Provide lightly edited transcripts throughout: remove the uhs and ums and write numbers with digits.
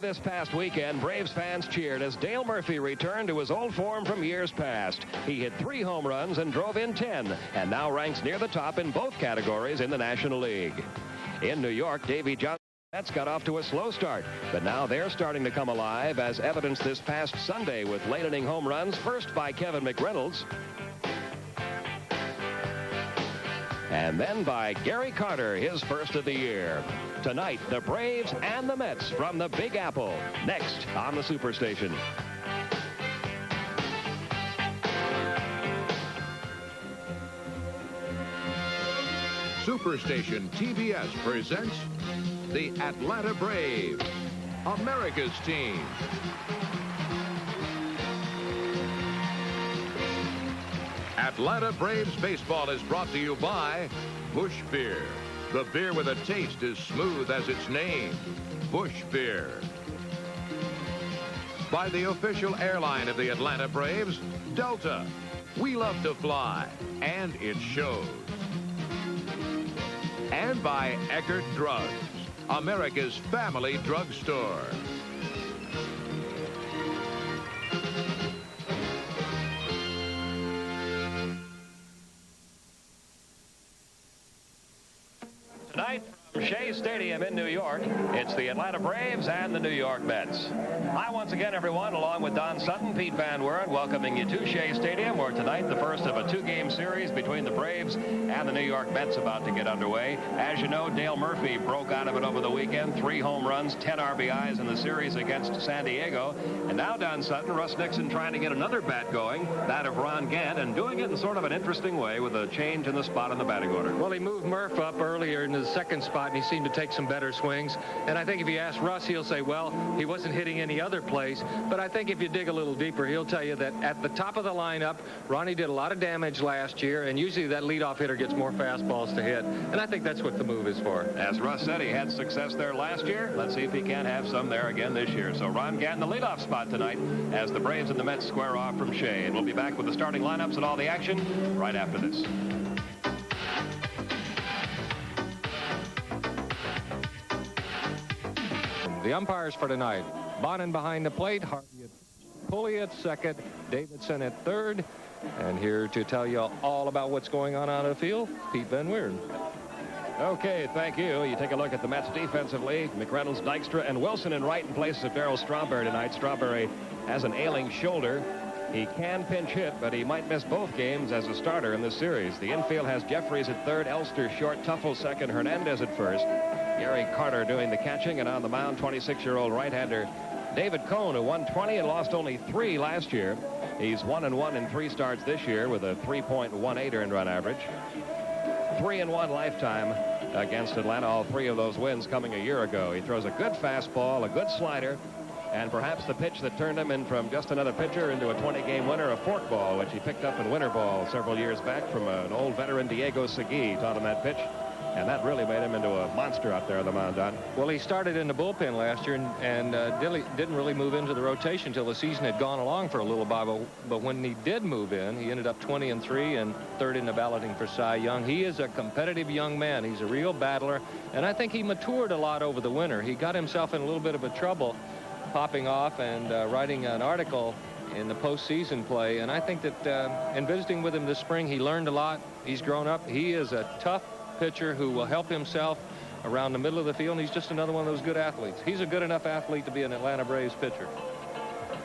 this past weekend, Braves fans cheered as Dale Murphy returned to his old form from years past. He hit 3 home runs and drove in 10, and now ranks near the top in both categories in the National League. In New York, Davey Johnson Mets got off to a slow start, but now they're starting to come alive, as evidenced this past Sunday with late-inning home runs, first by Kevin McReynolds, and then by Gary Carter, his first of the year. Tonight, the Braves and the Mets from the Big Apple. Next on the Superstation. Superstation TBS presents the Atlanta Braves, America's team. Atlanta Braves baseball is brought to you by Busch Beer. The beer with a taste as smooth as its name, Busch Beer. By the official airline of the Atlanta Braves, Delta. We love to fly, and it shows. And by Eckert Drugs, America's family drugstore. Tonight from Shea Stadium in New York, it's the Atlanta Braves and the New York Mets. Hi once again, everyone, along with Don Sutton, Pete Van Weren, welcoming you to Shea Stadium, where tonight the first of a 2-game series between the Braves and the New York Mets about to get underway. As you know, Dale Murphy broke out of it over the weekend, 3 home runs, 10 RBIs in the series against San Diego. And now, Don Sutton, Russ Nixon trying to get another bat going, that of Ron Gant, and doing it in sort of an interesting way with a change in the spot in the batting order. Well, he moved Murph up earlier into the second spot, and he seemed to take some better swings. And I think if you ask Russ, he'll say, well, he wasn't hitting any other place. But I think if you dig a little deeper, he'll tell you that at the top of the lineup, Ronnie did a lot of damage last year, and usually that leadoff hitter gets more fastballs to hit. And I think that's what the move is for. As Russ said, he had success there last year. Let's see if he can't have some there again this year. So Ron Gant in the leadoff spot tonight as the Braves and the Mets square off from Shea. And we'll be back with the starting lineups and all the action right after this. The umpires for tonight: Bonin behind the plate, Harvey at Pulley at second, Davidson at third. And here to tell you all about what's going on out of the field, Pete Van Weren. Okay, thank you. You take a look at the Mets defensively. McReynolds, Dykstra, and Wilson in right in place of Darryl Strawberry tonight. Strawberry has an ailing shoulder. He can pinch hit, but he might miss both games as a starter in this series. The infield has Jeffries at third, Elster short, Tuffle second, Hernandez at first. Gary Carter doing the catching, and on the mound, 26-year-old right-hander David Cone, who won 20 and lost only 3 last year. He's 1-1 in 3 starts this year with a 3.18 earned run average. 3-1 lifetime against Atlanta, all 3 of those wins coming a year ago. He throws a good fastball, a good slider, and perhaps the pitch that turned him in from just another pitcher into a 20-game winner, a forkball, which he picked up in winter ball several years back from an old veteran, Diego Segui, taught him that pitch. And that really made him into a monster out there on the mound, Don. Well, he started in the bullpen last year and didn't really move into the rotation until the season had gone along for a little while. But when he did move in, he ended up 20-3 and third in the balloting for Cy Young. He is a competitive young man. He's a real battler. And I think he matured a lot over the winter. He got himself in a little bit of a trouble popping off and writing an article in the postseason play. And I think that in visiting with him this spring, he learned a lot. He's grown up. He is a tough pitcher who will help himself around the middle of the field, and he's just another one of those good athletes. He's a good enough athlete to be an Atlanta Braves pitcher.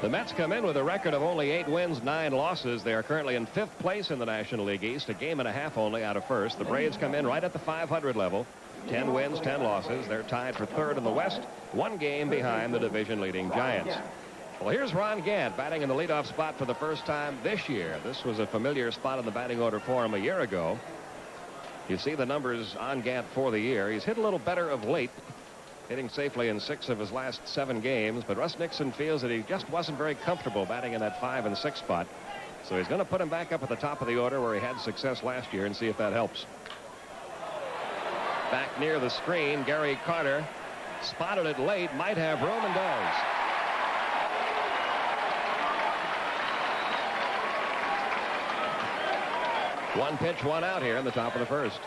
The Mets come in with a record of only 8 wins, 9 losses. They are currently in 5th place in the National League East, a game and a half only out of first. The Braves come in right at the 500 level, 10 wins, 10 losses. They're tied for 3rd in the West, 1 game behind the division-leading Giants. Well, here's Ron Gant batting in the leadoff spot for the first time this year. This was a familiar spot in the batting order for him a year ago. You see the numbers on Gant for the year. He's hit a little better of late, hitting safely in 6 of his last 7 games. But Russ Nixon feels that he just wasn't very comfortable batting in that 5 and 6 spot. So he's going to put him back up at the top of the order where he had success last year and see if that helps. Back near the screen, Gary Carter spotted it late, might have room, and does. One pitch, one out here in the top of the first.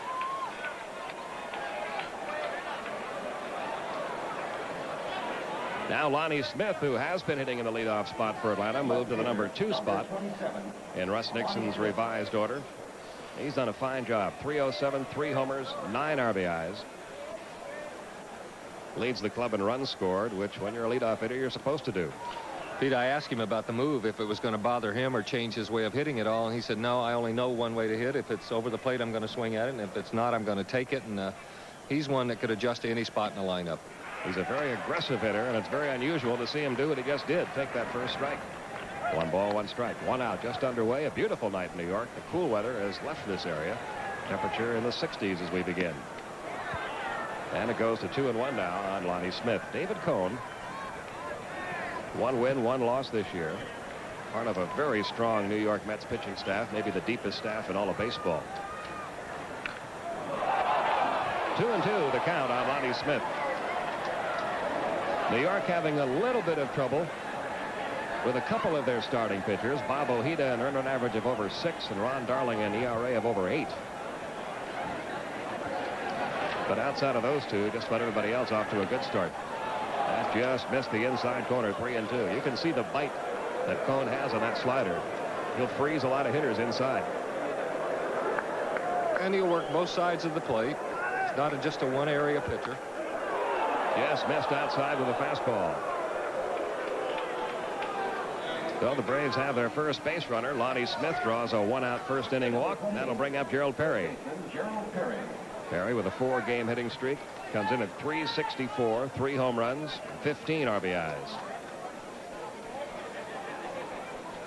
Now Lonnie Smith, who has been hitting in the leadoff spot for Atlanta, moved to the number 2 spot in Russ Nixon's revised order. He's done a fine job. 307, 3 homers, 9 RBIs. Leads the club in runs scored, which when you're a leadoff hitter, you're supposed to do. Pete, I asked him about the move, if it was going to bother him or change his way of hitting it all, and he said, no, I only know one way to hit. If it's over the plate, I'm going to swing at it, and if it's not, I'm going to take it. And he's one that could adjust to any spot in the lineup. He's a very aggressive hitter, and it's very unusual to see him do what he just did. Take that first strike. 1 ball, 1 strike. 1 out, just underway. A beautiful night in New York. The cool weather has left this area. Temperature in the 60s as we begin. And it goes to 2-1 now on Lonnie Smith. David Cohn. 1 win, 1 loss this year. Part of a very strong New York Mets pitching staff, maybe the deepest staff in all of baseball. 2-2 the count on Lonnie Smith. New York having a little bit of trouble with a couple of their starting pitchers. Bob Ojeda an earned run average of over 6, and Ron Darling an ERA of over 8. But outside of those two, just about everybody else off to a good start. That just missed the inside corner. 3-2. You can see the bite that Cohn has on that slider. He'll freeze a lot of hitters inside. And he'll work both sides of the plate. It's not just a one area pitcher. Just missed outside with a fastball. So the Braves have their first base runner. Lonnie Smith draws a 1-out first inning walk. That'll bring up Gerald Perry. Perry with a 4-game hitting streak comes in at 364, 3 home runs, 15 RBIs.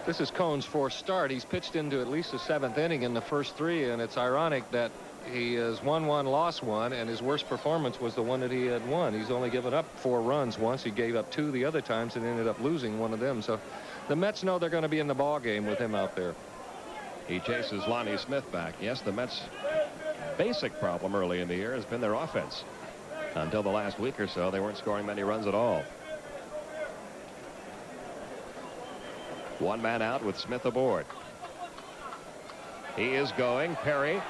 This is Cohn's 4th start. He's pitched into at least the 7th inning in the first 3, and it's ironic that he has won 1, lost 1, and his worst performance was the one that he had won. He's only given up 4 runs once. He gave up 2 the other times and ended up losing one of them. So the Mets know they're going to be in the ball game with him out there. He chases Lonnie Smith back. Yes, the Mets' basic problem early in the year has been their offense. Until the last week or so, they weren't scoring many runs at all. 1 man out with Smith aboard. He is going. Perry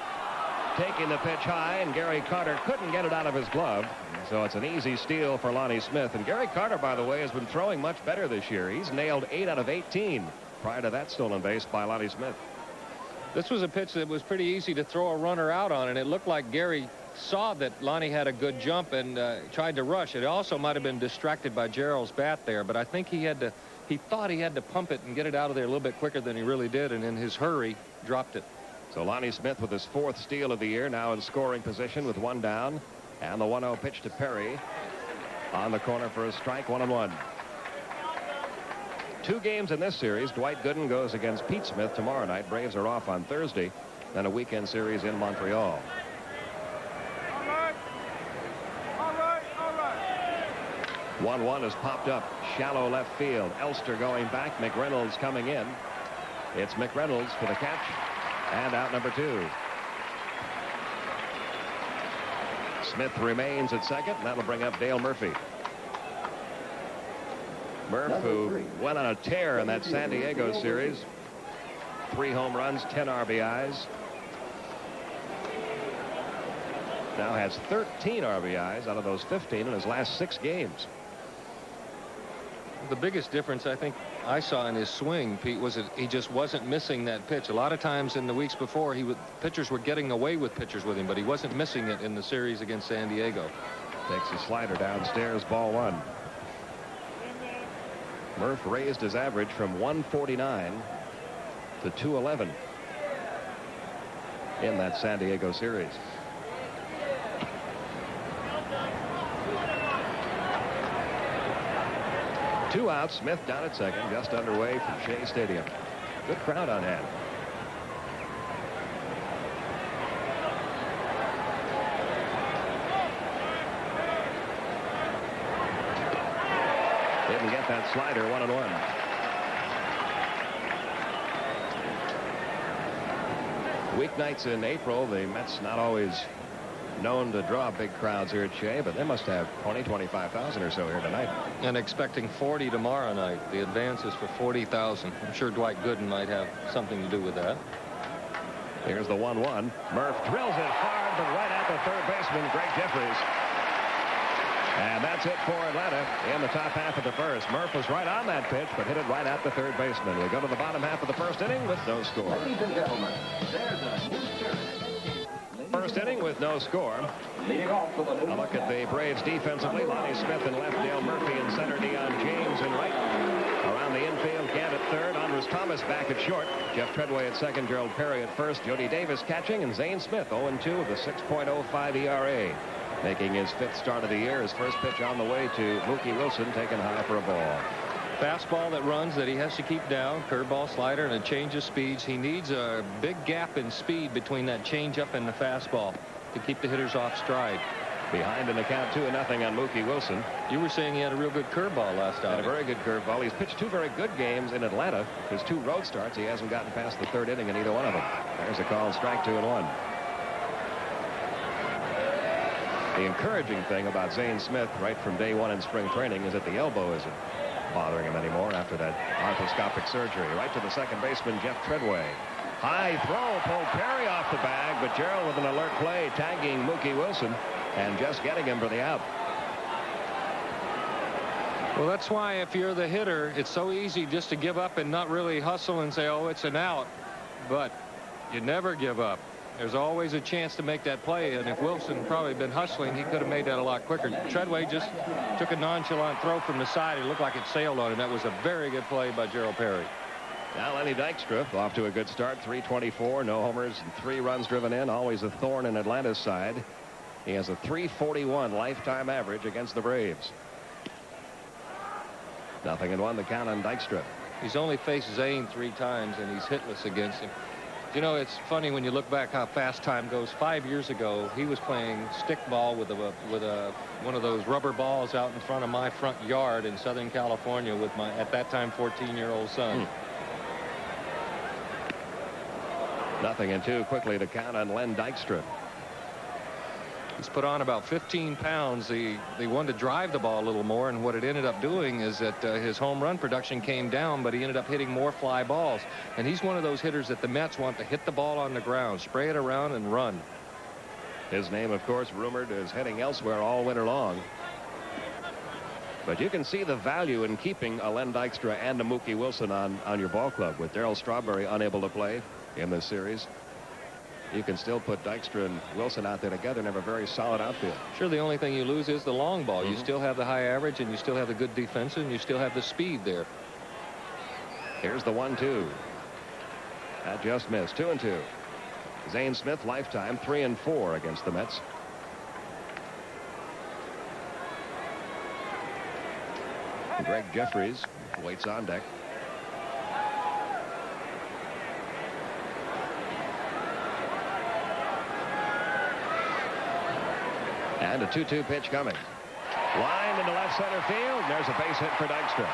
taking the pitch high, and Gary Carter couldn't get it out of his glove. So it's an easy steal for Lonnie Smith. And Gary Carter, by the way, has been throwing much better this year. He's nailed 8 out of 18 prior to that stolen base by Lonnie Smith. This was a pitch that was pretty easy to throw a runner out on, and it looked like Gary saw that Lonnie had a good jump and tried to rush. It also might have been distracted by Gerald's bat there, but I think he thought he had to pump it and get it out of there a little bit quicker than he really did, and in his hurry dropped it. So Lonnie Smith with his 4th steal of the year, now in scoring position with 1 down, and the 1-0 pitch to Perry on the corner for a strike. 1-1. 2 games in this series. Dwight Gooden goes against Pete Smith tomorrow night. Braves are off on Thursday. Then a weekend series in Montreal. All right. 1-1 has popped up. Shallow left field. Elster going back. McReynolds coming in. It's McReynolds for the catch. And out number 2. Smith remains at second. And that'll bring up Dale Murphy. Murph, who went on a tear in that San Diego series. 3 home runs, 10 RBIs. Now has 13 RBIs out of those 15 in his last 6 games. The biggest difference I think I saw in his swing, Pete, was that he just wasn't missing that pitch. A lot of times in the weeks before, pitchers were getting away with pitchers with him, but he wasn't missing it in the series against San Diego. Takes a slider downstairs, ball 1. Murph raised his average from 149 to 211 in that San Diego series. Two outs. Smith down at second, just underway from Shea Stadium. Good crowd on hand. Didn't get that slider. 1-1. Weeknights in April, the Mets not always known to draw big crowds here at Shea, but they must have 25,000 or so here tonight. And expecting 40 tomorrow night. The advance is for 40,000. I'm sure Dwight Gooden might have something to do with that. Here's the 1-1. Murph drills it hard, but right at the third baseman, Greg Jeffries. And that's it for Atlanta in the top half of the first. Murph was right on that pitch, but hit it right at the third baseman. We go to the bottom half of the first inning with no score. Ladies and gentlemen, there's a new service. First inning with no score. Leading off for the A look at the Braves defensively. Lonnie Smith in left, Dale Murphy in center, Deion James in right. Around the infield, Gant at third, Andres Thomas back at short. Jeff Treadway at second, Gerald Perry at first, Jody Davis catching, and Zane Smith 0-2 with a 6.05 ERA. Making his 5th start of the year. His first pitch on the way to Mookie Wilson, taken high for a ball. Fastball that runs that he has to keep down, curveball, slider, and a change of speeds. He needs a big gap in speed between that changeup and the fastball to keep the hitters off stride. Behind in the count 2-0 on Mookie Wilson. You were saying he had a real good curveball last Had a outing. very good curveball. He's pitched 2 very good games in Atlanta. His 2 road starts, he hasn't gotten past the 3rd inning in either one of them. There's a call, strike 2-1. The encouraging thing about Zane Smith right from day 1 in spring training is that the elbow isn't bothering him anymore after that arthroscopic surgery. Right to the second baseman, Jeff Treadway. High throw, pulled Perry off the bag, but Gerald with an alert play, tagging Mookie Wilson and just getting him for the out. Well, that's why if you're the hitter, it's so easy just to give up and not really hustle and say, oh, it's an out. But you never give up. There's always a chance to make that play, and if Wilson probably been hustling, he could have made that a lot quicker. Treadway just took a nonchalant throw from the side. It looked like it sailed on him. That was a very good play by Gerald Perry. Now Lenny Dykstra off to a good start. 324, no homers, and 3 runs driven in. Always a thorn in Atlanta's side. He has a 341 lifetime average against the Braves. 0-1 the count on Dykstra. He's only faced Zane 3 times, and he's hitless against him. You know, it's funny when you look back how fast time goes. 5 years ago, he was playing stickball with one of those rubber balls out in front of my front yard in Southern California with my, at that time, 14-year-old son. 0-2 quickly to count on Len Dykstra. He's put on about 15 pounds. He wanted to drive the ball a little more, and what it ended up doing is that his home run production came down, but he ended up hitting more fly balls. And he's one of those hitters that the Mets want to hit the ball on the ground, spray it around, and run. His name, of course, rumored as heading elsewhere all winter long. But you can see the value in keeping a Len Dykstra and a Mookie Wilson on your ball club. With Darryl Strawberry unable to play in this series, you can still put Dykstra and Wilson out there together and have a very solid outfield. Sure, the only thing you lose is the long ball. You still have the high average, and you still have the good defense, and you still have the speed there. Here's the 1-2. That just missed. 2-2. Zane Smith lifetime 3-4 against the Mets. Greg Jeffries waits on deck. And a 2-2 pitch coming. Line into left center field. There's a base hit for Dykstra.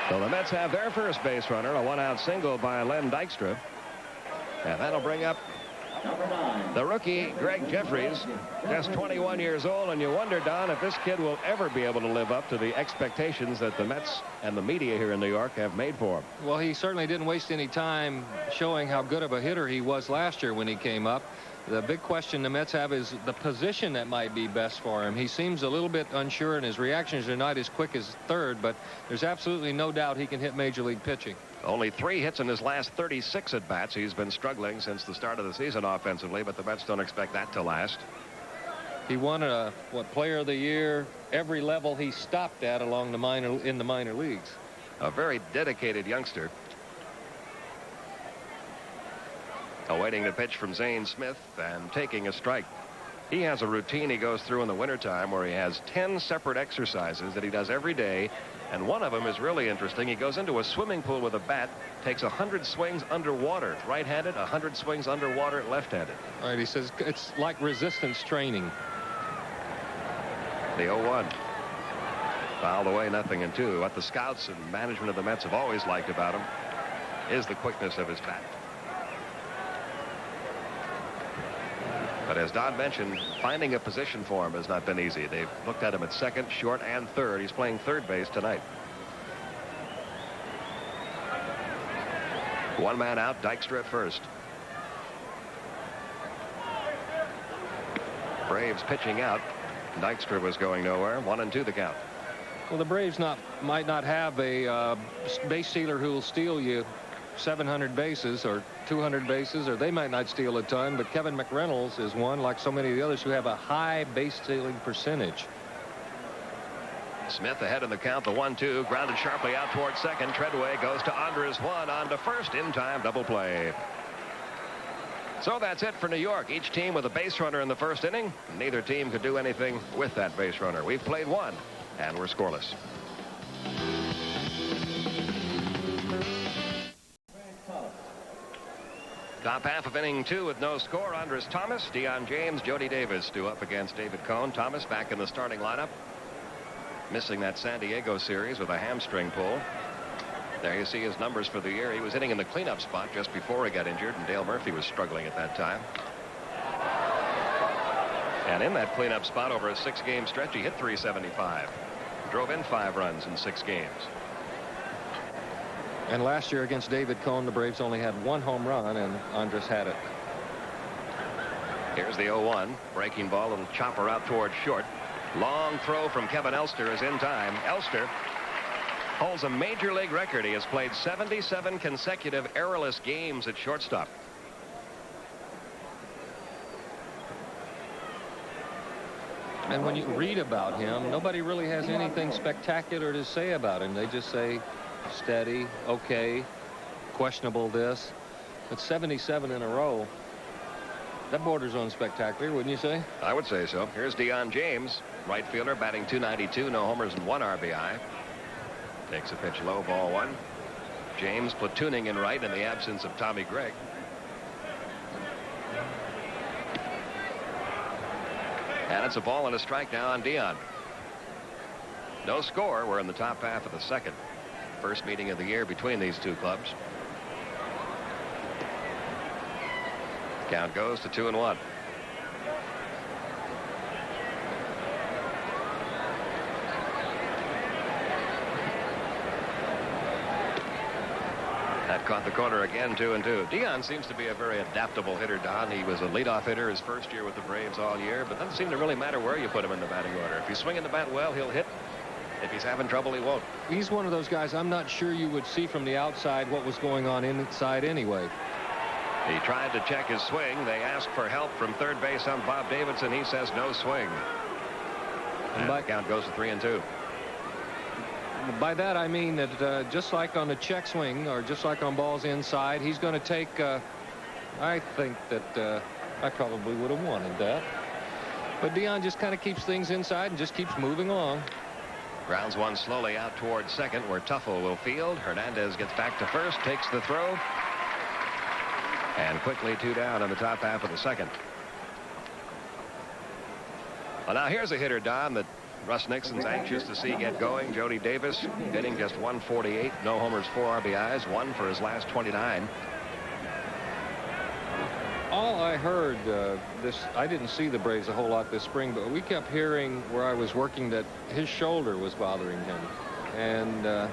So the Mets have their first base runner, a 1-out single by Len Dykstra. And that'll bring up the rookie, Greg Jeffries, just 21 years old. And you wonder, Don, if this kid will ever be able to live up to the expectations that the Mets and the media here in New York have made for him. Well, he certainly didn't waste any time showing how good of a hitter he was last year when he came up. The big question the Mets have is the position that might be best for him. He seems a little bit unsure, and his reactions are not as quick as third, but there's absolutely no doubt he can hit major league pitching. Only 3 hits in his last 36 at-bats. He's been struggling since the start of the season offensively, but the Mets don't expect that to last. He won a player of the year every level he stopped at along the in the minor leagues. A very dedicated youngster. Awaiting the pitch from Zane Smith and taking a strike. He has a routine he goes through in the wintertime where he has 10 separate exercises that he does every day. And one of them is really interesting. He goes into a swimming pool with a bat, takes 100 swings underwater, right-handed, 100 swings underwater, left-handed. All right, he says it's like resistance training. The 0-1. Fouled away, 0-2. What the scouts and management of the Mets have always liked about him is the quickness of his bat. But as Don mentioned, finding a position for him has not been easy. They've looked at him at second, short, and third. He's playing third base tonight. 1 man out, Dykstra at first. Braves pitching out. Dykstra was going nowhere. 1-2 the count. Well, the Braves might not have a base stealer who will steal you 700 bases or 200 bases, or they might not steal a ton, but Kevin McReynolds is one, like so many of the others, who have a high base stealing percentage. Smith ahead in the count. The 1-2 grounded sharply out towards second. Treadway goes to Andres one on to first in time. Double play. So that's it for New York. Each team with a base runner in the first inning. Neither team could do anything with that base runner. We've played one and we're scoreless. Top half of inning 2 with no score. Andres Thomas, Deion James, Jody Davis due up against David Cone. Thomas back in the starting lineup. Missing that San Diego series with a hamstring pull. There you see his numbers for the year. He was hitting in the cleanup spot just before he got injured, and Dale Murphy was struggling at that time. And in that cleanup spot over a 6-game stretch, he hit .375. Drove in 5 runs in 6 games. And last year against David Cone, the Braves only had 1 home run, and Andres had it. Here's the 0-1. Breaking ball, little chopper out towards short. Long throw from Kevin Elster is in time. Elster holds a major league record. He has played 77 consecutive errorless games at shortstop. And when you read about him, nobody really has anything spectacular to say about him. They just say steady, okay, questionable this. But 77 in a row, that borders on spectacular, wouldn't you say? I would say so. Here's Deion James, right fielder, batting .292, no homers and 1 RBI. Takes a pitch low, ball 1. James platooning in right in the absence of Tommy Gregg. And it's a ball and a strike now on Deion. No score. We're in the top half of the second. First meeting of the year between these two clubs. Count goes to 2-1. That caught the corner again, 2-2. Deion seems to be a very adaptable hitter, Don. He was a leadoff hitter his first year with the Braves all year, but doesn't seem to really matter where you put him in the batting order. If he's swinging the bat well, he'll hit. If he's having trouble, he won't. He's one of those guys I'm not sure you would see from the outside what was going on inside anyway. He tried to check his swing. They asked for help from third base on Bob Davidson. He says no swing. And the count goes to 3-2. By that I mean that just like on the check swing or just like on balls inside, he's going to take I think that I probably would have wanted that, but Deion just kind of keeps things inside and just keeps moving along. Grounds one slowly out towards second where Tuffle will field. Hernandez gets back to first, takes the throw, and quickly 2 down in the top half of the second. Well, now here's a hitter, Don, that Russ Nixon's anxious to see get going. Jody Davis hitting just .148, no homers, 4 RBIs, 1 for his last 29. All I heard I didn't see the Braves a whole lot this spring, but we kept hearing where I was working that his shoulder was bothering him. And,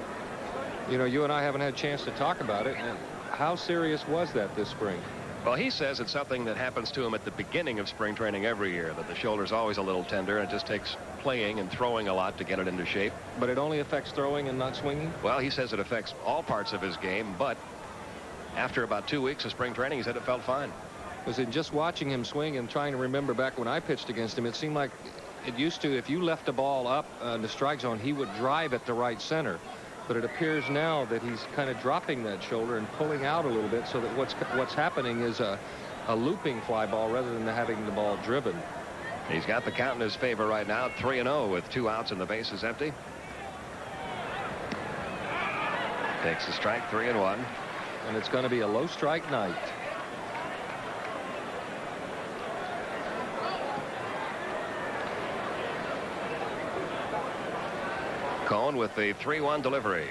you know, you and I haven't had a chance to talk about it. And how serious was that this spring? Well, he says it's something that happens to him at the beginning of spring training every year, that the shoulder's always a little tender, and it just takes playing and throwing a lot to get it into shape. But it only affects throwing and not swinging? Well, he says it affects all parts of his game, but after about 2 weeks of spring training, he said it felt fine. Was it just watching him swing and trying to remember back when I pitched against him, it seemed like it used to, if you left a ball up in the strike zone, he would drive at the right center. But it appears now that he's kind of dropping that shoulder and pulling out a little bit, so that what's happening is a looping fly ball rather than having the ball driven. He's got the count in his favor right now, 3-0 with 2 outs and the bases empty. Takes the strike, 3-1. And it's going to be a low strike night. Cone with the 3-1 delivery.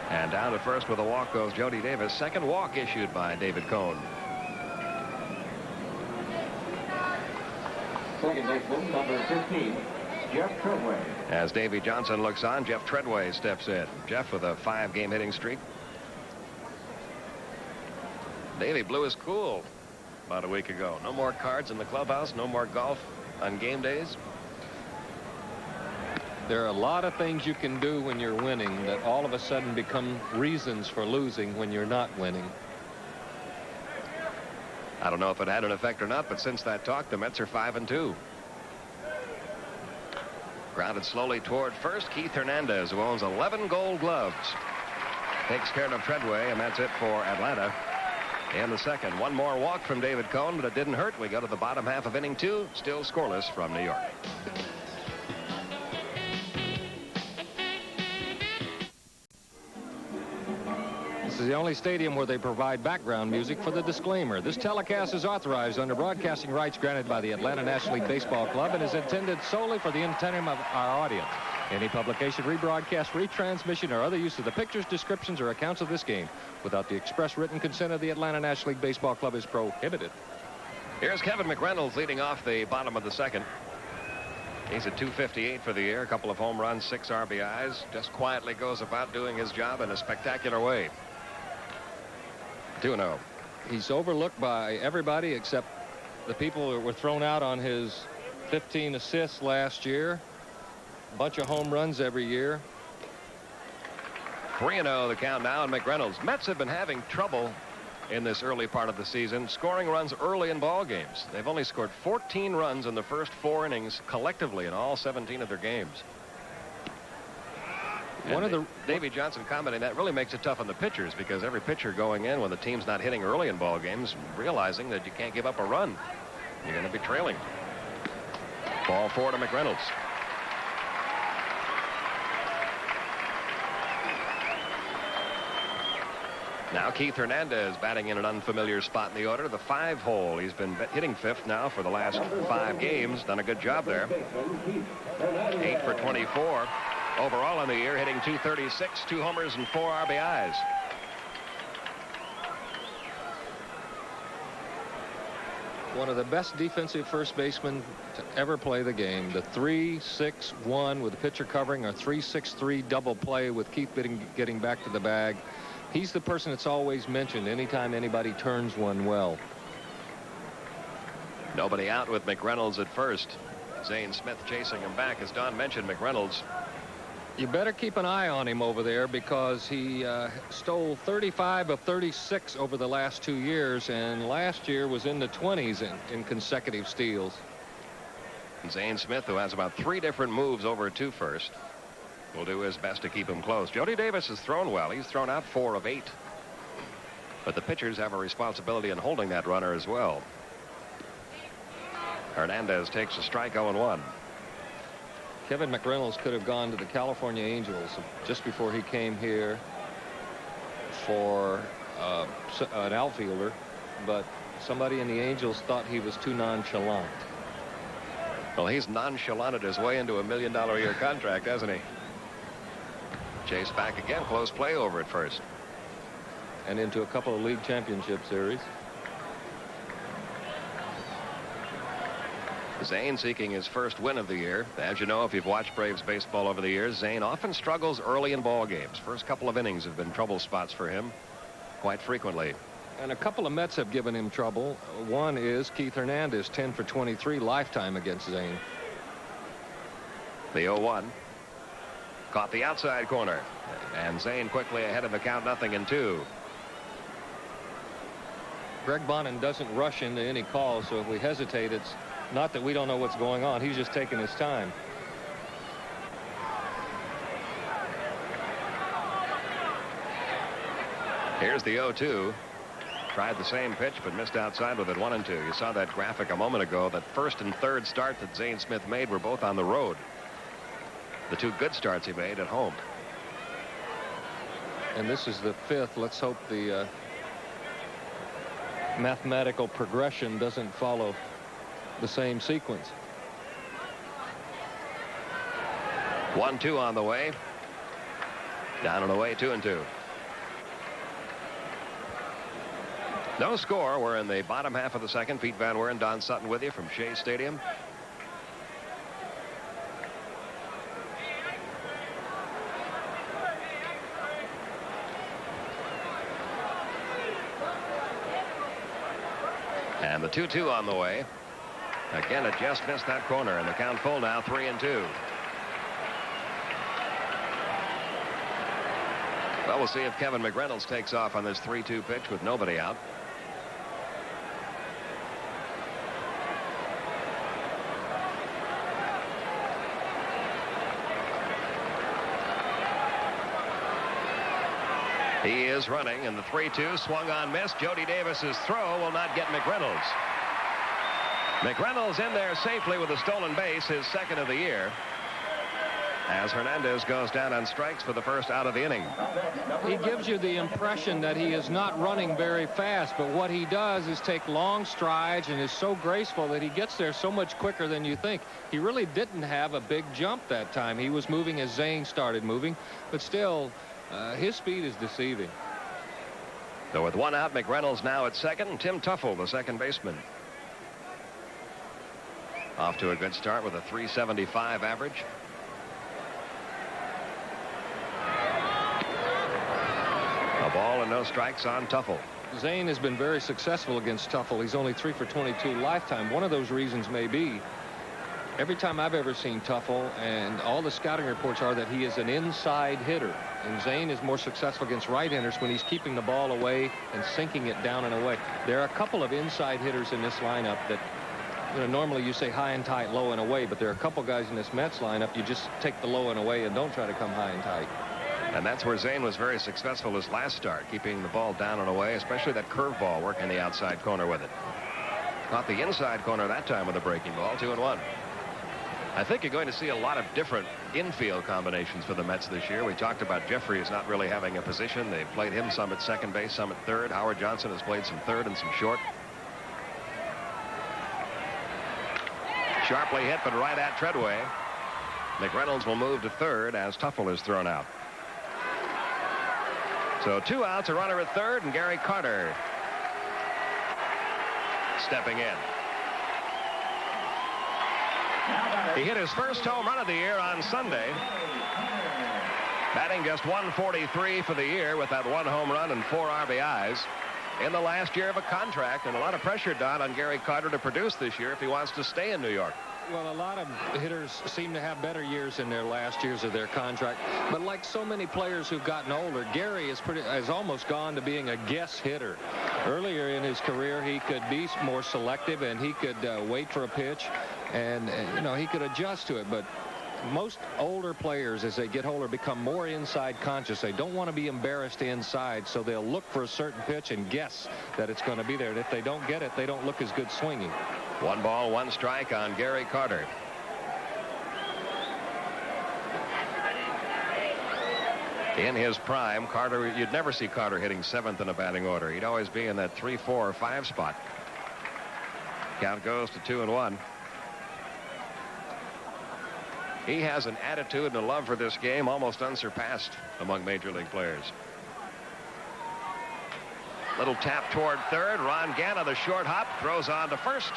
And down to first with a walk goes Jody Davis. Second walk issued by David Cone. Second baseman, number 15, Jeff Treadway. As Davey Johnson looks on, Jeff Treadway steps in. Jeff with a 5-game hitting streak. Davey blew his cool about a week ago. No more cards in the clubhouse, no more golf. on game days? There are a lot of things you can do when you're winning that all of a sudden become reasons for losing when you're not winning. I don't know if it had an effect or not, but since that talk, the Mets are 5-2. Grounded slowly toward first. Keith Hernandez, who owns 11 Gold Gloves, takes care of Treadway, and that's it for Atlanta in the second. One more walk from David Cone, but it didn't hurt. We go to the bottom half of inning 2, still scoreless from New York. This is the only stadium where they provide background music for the disclaimer. This telecast is authorized under broadcasting rights granted by the Atlanta National League Baseball Club and is intended solely for the entertainment of our audience. Any publication, rebroadcast, retransmission, or other use of the pictures, descriptions, or accounts of this game without the express written consent of the Atlanta National League Baseball Club is prohibited. Here's Kevin McReynolds leading off the bottom of the second. He's at 258 for the year, a couple of home runs, 6 RBIs. Just quietly goes about doing his job in a spectacular way. 2-0. He's overlooked by everybody except the people who were thrown out on his 15 assists last year. A bunch of home runs every year. 3-0 the count now, and McReynolds. Mets have been having trouble in this early part of the season scoring runs early in ball games. They've only scored 14 runs in the first 4 innings collectively in all 17 of their games. One of the Davey Johnson commenting that really makes it tough on the pitchers, because every pitcher going in when the team's not hitting early in ball games, realizing that you can't give up a run. You're going to be trailing. Ball 4 to McReynolds. Now Keith Hernandez batting in an unfamiliar spot in the order, the 5-hole. He's been hitting 5th now for the last 5 games. Done a good job there. 8 for 24. Overall in the year, hitting .236, 2 homers and 4 RBIs. One of the best defensive first basemen to ever play the game. The 3-6-1 with the pitcher covering, or 3-6-3 double play with Keith getting back to the bag. He's the person that's always mentioned anytime anybody turns one well. Nobody out with McReynolds at first. Zane Smith chasing him back. As Don mentioned, McReynolds. You better keep an eye on him over there, because he stole 35 of 36 over the last 2 years, and last year was in the 20s in consecutive steals. Zane Smith, who has about 3 different moves over to first, will do his best to keep him close. Jody Davis has thrown well. He's thrown out 4 of 8. But the pitchers have a responsibility in holding that runner as well. Hernandez takes a strike, 0-1. Kevin McReynolds could have gone to the California Angels just before he came here for an outfielder, but somebody in the Angels thought he was too nonchalant. Well, he's nonchalanted his way into a $1 million a year contract, hasn't he? Chase back again, close play over at first. And into a couple of league championship series. Zane seeking his first win of the year. As you know, if you've watched Braves baseball over the years, Zane often struggles early in ball games. First couple of innings have been trouble spots for him quite frequently. And a couple of Mets have given him trouble. One is Keith Hernandez, 10 for 23 lifetime against Zane. The 0-1. Caught the outside corner. And Zane quickly ahead of the count, 0-2. Greg Bonin doesn't rush into any calls, so if we hesitate, it's not that we don't know what's going on. He's just taking his time. Here's the 0-2. Tried the same pitch, but missed outside with it, 1-2. You saw that graphic a moment ago. That first and third start that Zane Smith made were both on the road. The 2 good starts he made at home. And this is the 5th. Let's hope the mathematical progression doesn't follow the same sequence. 1-2 on the way. Down and away, 2-2. No score. We're in the bottom half of the second. Pete Van Weeren, Don Sutton with you from Shea Stadium. And the 2-2 on the way. Again, it just missed that corner, and the count full now, 3-2. Well, we'll see if Kevin McReynolds takes off on this 3-2 pitch with nobody out. He is running, and the 3-2 swung on, missed. Jody Davis's throw will not get McReynolds. McReynolds in there safely with a stolen base, his second of the year, as Hernandez goes down on strikes for the first out of the inning. He gives you the impression that he is not running very fast, but what he does is take long strides and is so graceful that he gets there so much quicker than you think. He really didn't have a big jump that time. He was moving as Zane started moving, but still his speed is deceiving. So with one out, McReynolds now at second, and Tim Tuffle, the second baseman, off to a good start with a .375 average. A ball and no strikes on Tuffle. Zane has been very successful against Tuffle. He's only 3 for 22 lifetime. One of those reasons may be every time I've ever seen Tuffle, and all the scouting reports are that he is an inside hitter. And Zane is more successful against right-handers when he's keeping the ball away and sinking it down and away. There are a couple of inside hitters in this lineup that, you know, normally you say high and tight, low and away, but there are a couple guys in this Mets lineup you just take the low and away and don't try to come high and tight. And that's where Zane was very successful his last start, keeping the ball down and away, especially that curveball working the outside corner with it. Caught the inside corner that time with a breaking ball, 2-1. I think you're going to see a lot of different infield combinations for the Mets this year. We talked about Jeffries not really having a position. They've played him some at second base, some at third. Howard Johnson has played some third and some short. Sharply hit, but right at Treadway. McReynolds will move to third as Tuffle is thrown out. So 2 outs, a runner at third, and Gary Carter stepping in. He hit his first home run of the year on Sunday, batting just .143 for the year with that 1 home run and 4 RBIs in the last year of a contract, and a lot of pressure, Don, on Gary Carter to produce this year if he wants to stay in New York. Well, a lot of hitters seem to have better years in their last years of their contract, but like so many players who've gotten older, Gary has almost gone to being a guess hitter. Earlier in his career, he could be more selective, and he could wait for a pitch, and you know, he could adjust to it. But most older players, as they get older, become more inside conscious. They don't want to be embarrassed inside, so they'll look for a certain pitch and guess that it's going to be there. And if they don't get it, they don't look as good swinging. 1 ball, 1 strike on Gary Carter. In his prime, Carter, you'd never see Carter hitting 7th in a batting order. He'd always be in that 3, 4, or 5 spot. Count goes to 2-1. He has an attitude and a love for this game almost unsurpassed among major league players. Little tap toward third. Ron Gant on the short hop, throws on to first.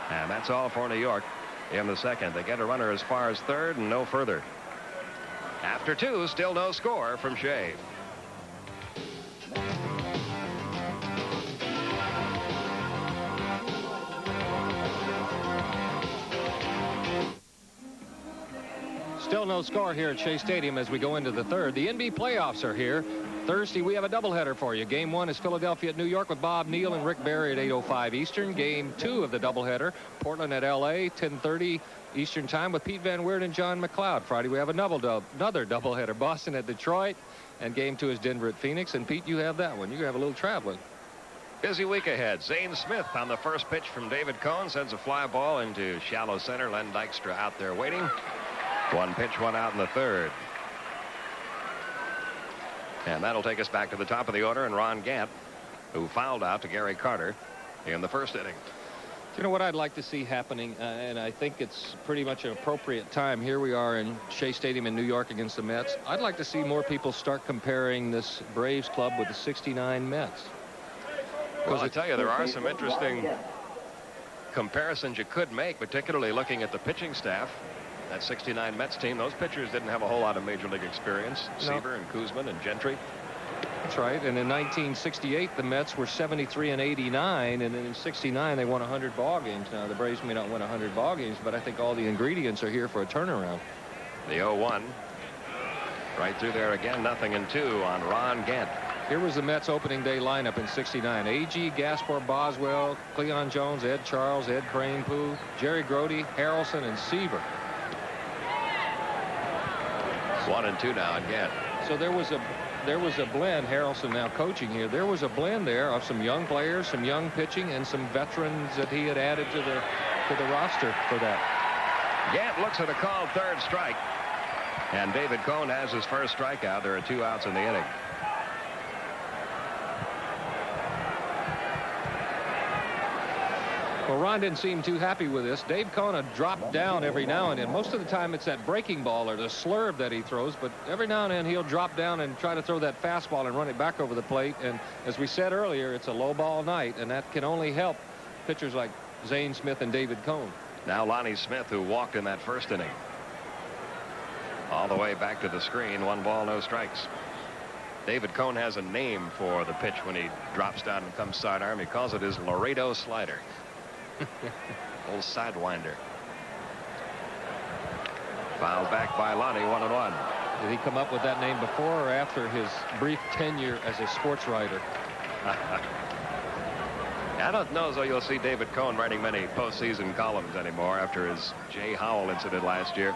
And that's all for New York in the second. They get a runner as far as third and no further. After 2, still no score from Shea. Still no score here at Shea Stadium as we go into the third. The NBA playoffs are here. Thursday, we have a doubleheader for you. Game 1 is Philadelphia at New York with Bob Neal and Rick Barry at 8:05 Eastern. Game 2 of the doubleheader, Portland at L.A., 10:30 Eastern time with Pete Van Weert and John McLeod. Friday, we have another doubleheader, Boston at Detroit, and Game 2 is Denver at Phoenix. And Pete, you have that one. You have a little traveling. Busy week ahead. Zane Smith on the first pitch from David Cohn sends a fly ball into shallow center. Len Dykstra out there waiting. 1 pitch, 1 out in the third. And that'll take us back to the top of the order, and Ron Gant, who fouled out to Gary Carter in the first inning. You know what I'd like to see happening, and I think it's pretty much an appropriate time. Here we are in Shea Stadium in New York against the Mets. I'd like to see more people start comparing this Braves club with the '69 Mets. Well, I tell you, there are some interesting comparisons you could make, particularly looking at the pitching staff. That '69 Mets team, those pitchers didn't have a whole lot of major league experience. No. Seaver and Kuzman and Gentry. That's right. And in 1968, the Mets were 73 and 89, and then in 69 they won 100 ball games. Now the Braves may not win 100 ball games, but I think all the ingredients are here for a turnaround. The 0-1. Right through there again. 0-2 on Ron Gant. Here was the Mets opening day lineup in 69. A.G., Gaspar, Boswell, Cleon Jones, Ed Charles, Ed Krahenpuu, Jerry Grody, Harrelson, and Seaver. 1-2 now again. So there was a blend. Harrelson now coaching here. There was a blend there of some young players, some young pitching, and some veterans that he had added to the roster for that. Gant looks at a called third strike, and David Cone has his first strikeout. There are 2 outs in the inning. Well, Ron didn't seem too happy with this. Dave Cone dropped down every now and then. Most of the time it's that breaking ball or the slurve that he throws, but every now and then he'll drop down and try to throw that fastball and run it back over the plate. And as we said earlier, it's a low ball night, and that can only help pitchers like Zane Smith and David Cone. Now Lonnie Smith, who walked in that first inning. All the way back to the screen. 1 ball, no strikes. David Cone has a name for the pitch when he drops down and comes sidearm. He calls it his Laredo slider. Old sidewinder. Fouled back by Lonnie. 1-1. Did he come up with that name before or after his brief tenure as a sports writer? I don't know as though you'll see David Cone writing many postseason columns anymore after his Jay Howell incident last year.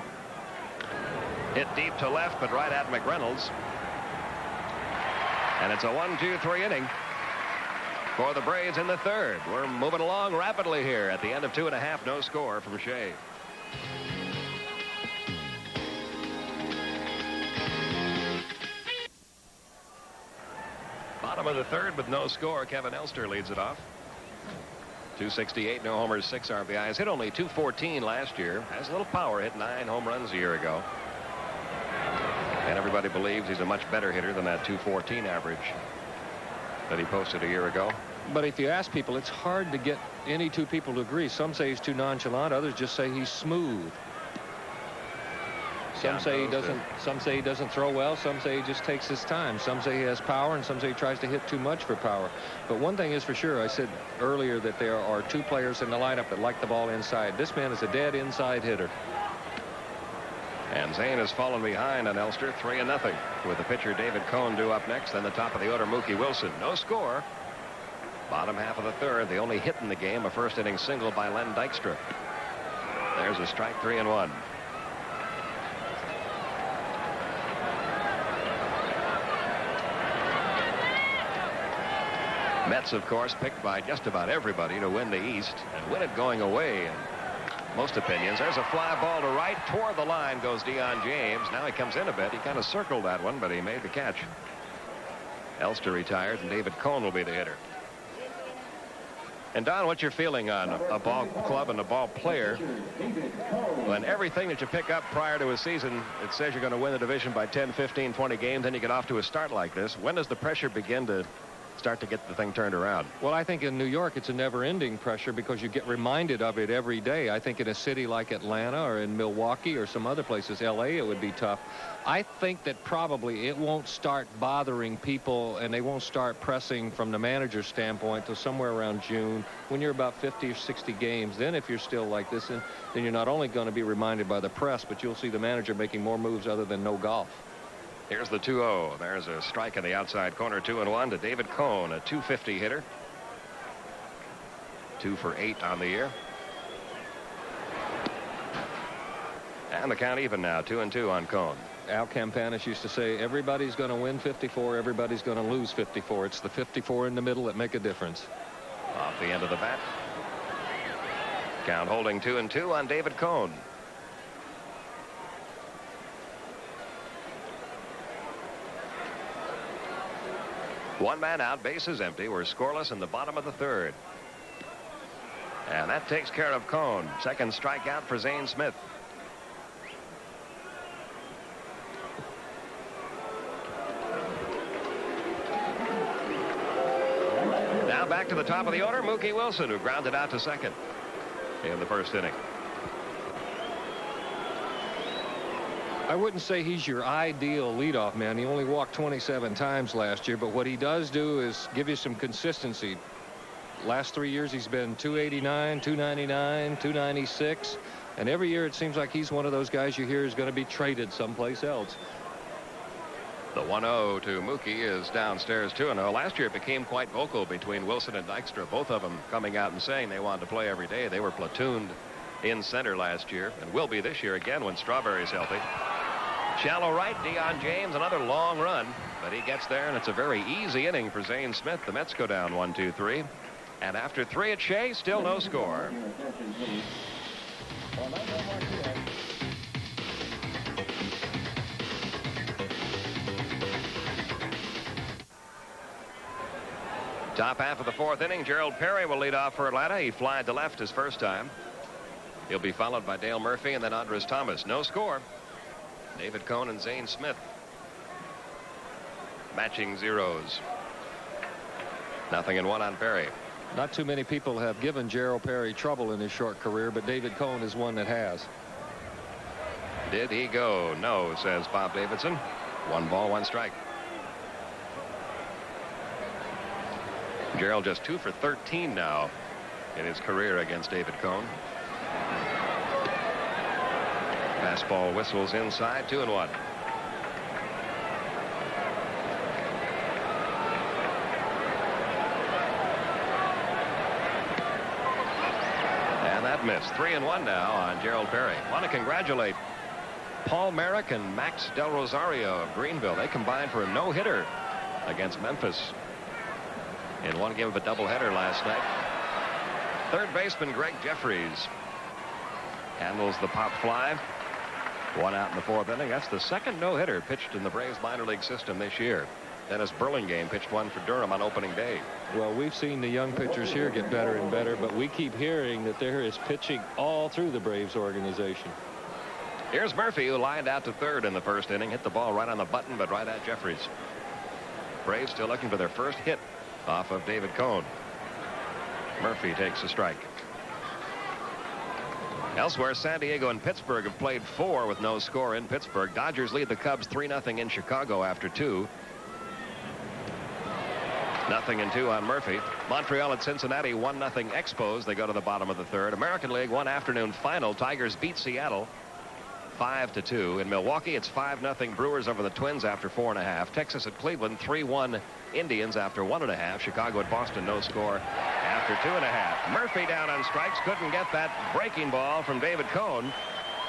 Hit deep to left, but right at McReynolds. And it's a 1-2-3 inning for the Braves in the third. We're moving along rapidly here at the end of 2.5. No score from Shea. Bottom of the third with no score. Kevin Elster leads it off. 268, no homers, 6 RBIs. Hit only 214 last year. Has a little power. Hit 9 home runs a year ago. And everybody believes he's a much better hitter than that 214 average that he posted a year ago. But if you ask people, it's hard to get any 2 people to agree. Some say he's too nonchalant. Others just say he's smooth. Some say he doesn't. Some say he doesn't throw well. Some say he just takes his time. Some say he has power, and some say he tries to hit too much for power. But one thing is for sure, I said earlier that there are 2 players in the lineup that like the ball inside. This man is a dead inside hitter. And Zane has fallen behind on Elster 3-0 with the pitcher David Cone due up next. Then the top of the order, Mookie Wilson. No score. Bottom half of the third. The only hit in the game, a first inning single by Len Dykstra. There's a strike. 3-1. Mets, of course, picked by just about everybody to win the East and win it going away. And most opinions. There's a fly ball to right. Toward the line goes Deion James. Now he comes in a bit. He kind of circled that one, but he made the catch. Elster retired, and David Cone will be the hitter. And Don, what's your feeling on a ball club and a ball player when everything that you pick up prior to a season, it says you're going to win the division by 10, 15, 20 games, then you get off to a start like this? When does the pressure begin to start to get the thing turned around? Well, I think in New York it's a never-ending pressure because you get reminded of it every day. I think in a city like Atlanta or in Milwaukee or some other places, L.A., it would be tough. I think that probably it won't start bothering people and they won't start pressing from the manager's standpoint till somewhere around June when you're about 50 or 60 games. Then if you're still like this, then you're not only going to be reminded by the press, but you'll see the manager making more moves other than no golf. Here's the 2-0. There's a strike in the outside corner. 2-1 to David Cone, a .250 hitter. 2 for 8 on the year. And the count even now. 2-2 on Cone. Al Campanis used to say, everybody's going to win 54, everybody's going to lose 54. It's the 54 in the middle that make a difference. Off the end of the bat. Count holding 2-2 on David Cone. One man out, bases empty. We're scoreless in the bottom of the third. And that takes care of Cone. Second strikeout for Zane Smith. Now back to the top of the order, Mookie Wilson, who grounded out to second in the first inning. I wouldn't say he's your ideal leadoff man. He only walked 27 times last year, but what he does do is give you some consistency. Last 3 years he's been 289, 299, 296, and every year it seems like he's one of those guys you hear is going to be traded someplace else. The 1-0 to Mookie is downstairs 2-0. Last year it became quite vocal between Wilson and Dykstra, both of them coming out and saying they wanted to play every day. They were platooned in center last year and will be this year again when Strawberry's healthy. Shallow right, Deion James, another long run, but he gets there, and it's a very easy inning for Zane Smith. The Mets go down 1-2-3, and after 3 at Shea, still no score. Top half of the 4th inning, Gerald Perry will lead off for Atlanta. He flied to left his first time. He'll be followed by Dale Murphy and then Andres Thomas. No score. David Cone and Zane Smith matching zeros. 0-1 on Perry. Not too many people have given Gerald Perry trouble in his short career, but David Cone is one that has. Did he go? No, says Bob Davidson. 1 ball, 1 strike. Gerald just 2 for 13 now in his career against David Cone. Fastball whistles inside, 2-1. And that missed. 3-1 now on Gerald Perry. Want to congratulate Paul Merrick and Max Del Rosario of Greenville. They combined for a no-hitter against Memphis in one game of a doubleheader last night. Third baseman Greg Jeffries handles the pop fly. 1 out in the 4th inning. That's the second no-hitter pitched in the Braves minor league system this year. Dennis Burlingame pitched one for Durham on opening day. Well, we've seen the young pitchers here get better and better, but we keep hearing that there is pitching all through the Braves organization. Here's Murphy, who lined out to third in the 1st inning. Hit the ball right on the button, but right at Jeffries. Braves still looking for their first hit off of David Cone. Murphy takes a strike. Elsewhere, San Diego and Pittsburgh have played 4 with no score in Pittsburgh. Dodgers lead the Cubs 3-0 in Chicago after 2. 0-2 on Murphy. Montreal at Cincinnati 1-0 Expos. They go to the bottom of the 3rd. American League one afternoon final. Tigers beat Seattle 5-2. In Milwaukee, it's 5-0 Brewers over the Twins after 4.5. Texas at Cleveland 3-1 Indians after 1.5. Chicago at Boston, no score after 2.5. Murphy down on strikes. Couldn't get that breaking ball from David Cone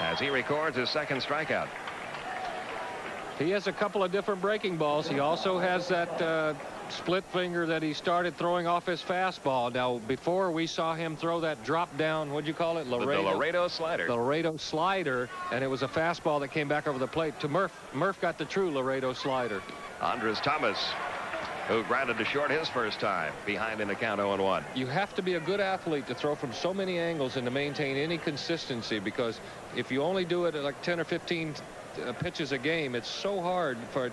as he records his 2nd strikeout. He has a couple of different breaking balls. He also has that split finger that he started throwing off his fastball. Now, before we saw him throw that drop down, what'd you call it? The Laredo slider. The Laredo slider, and it was a fastball that came back over the plate to Murph. Murph got the true Laredo slider. Andres Thomas, who grounded to short his first time, behind in the count 0-1. You have to be a good athlete to throw from so many angles and to maintain any consistency, because if you only do it at like 10 or 15 pitches a game, it's so hard for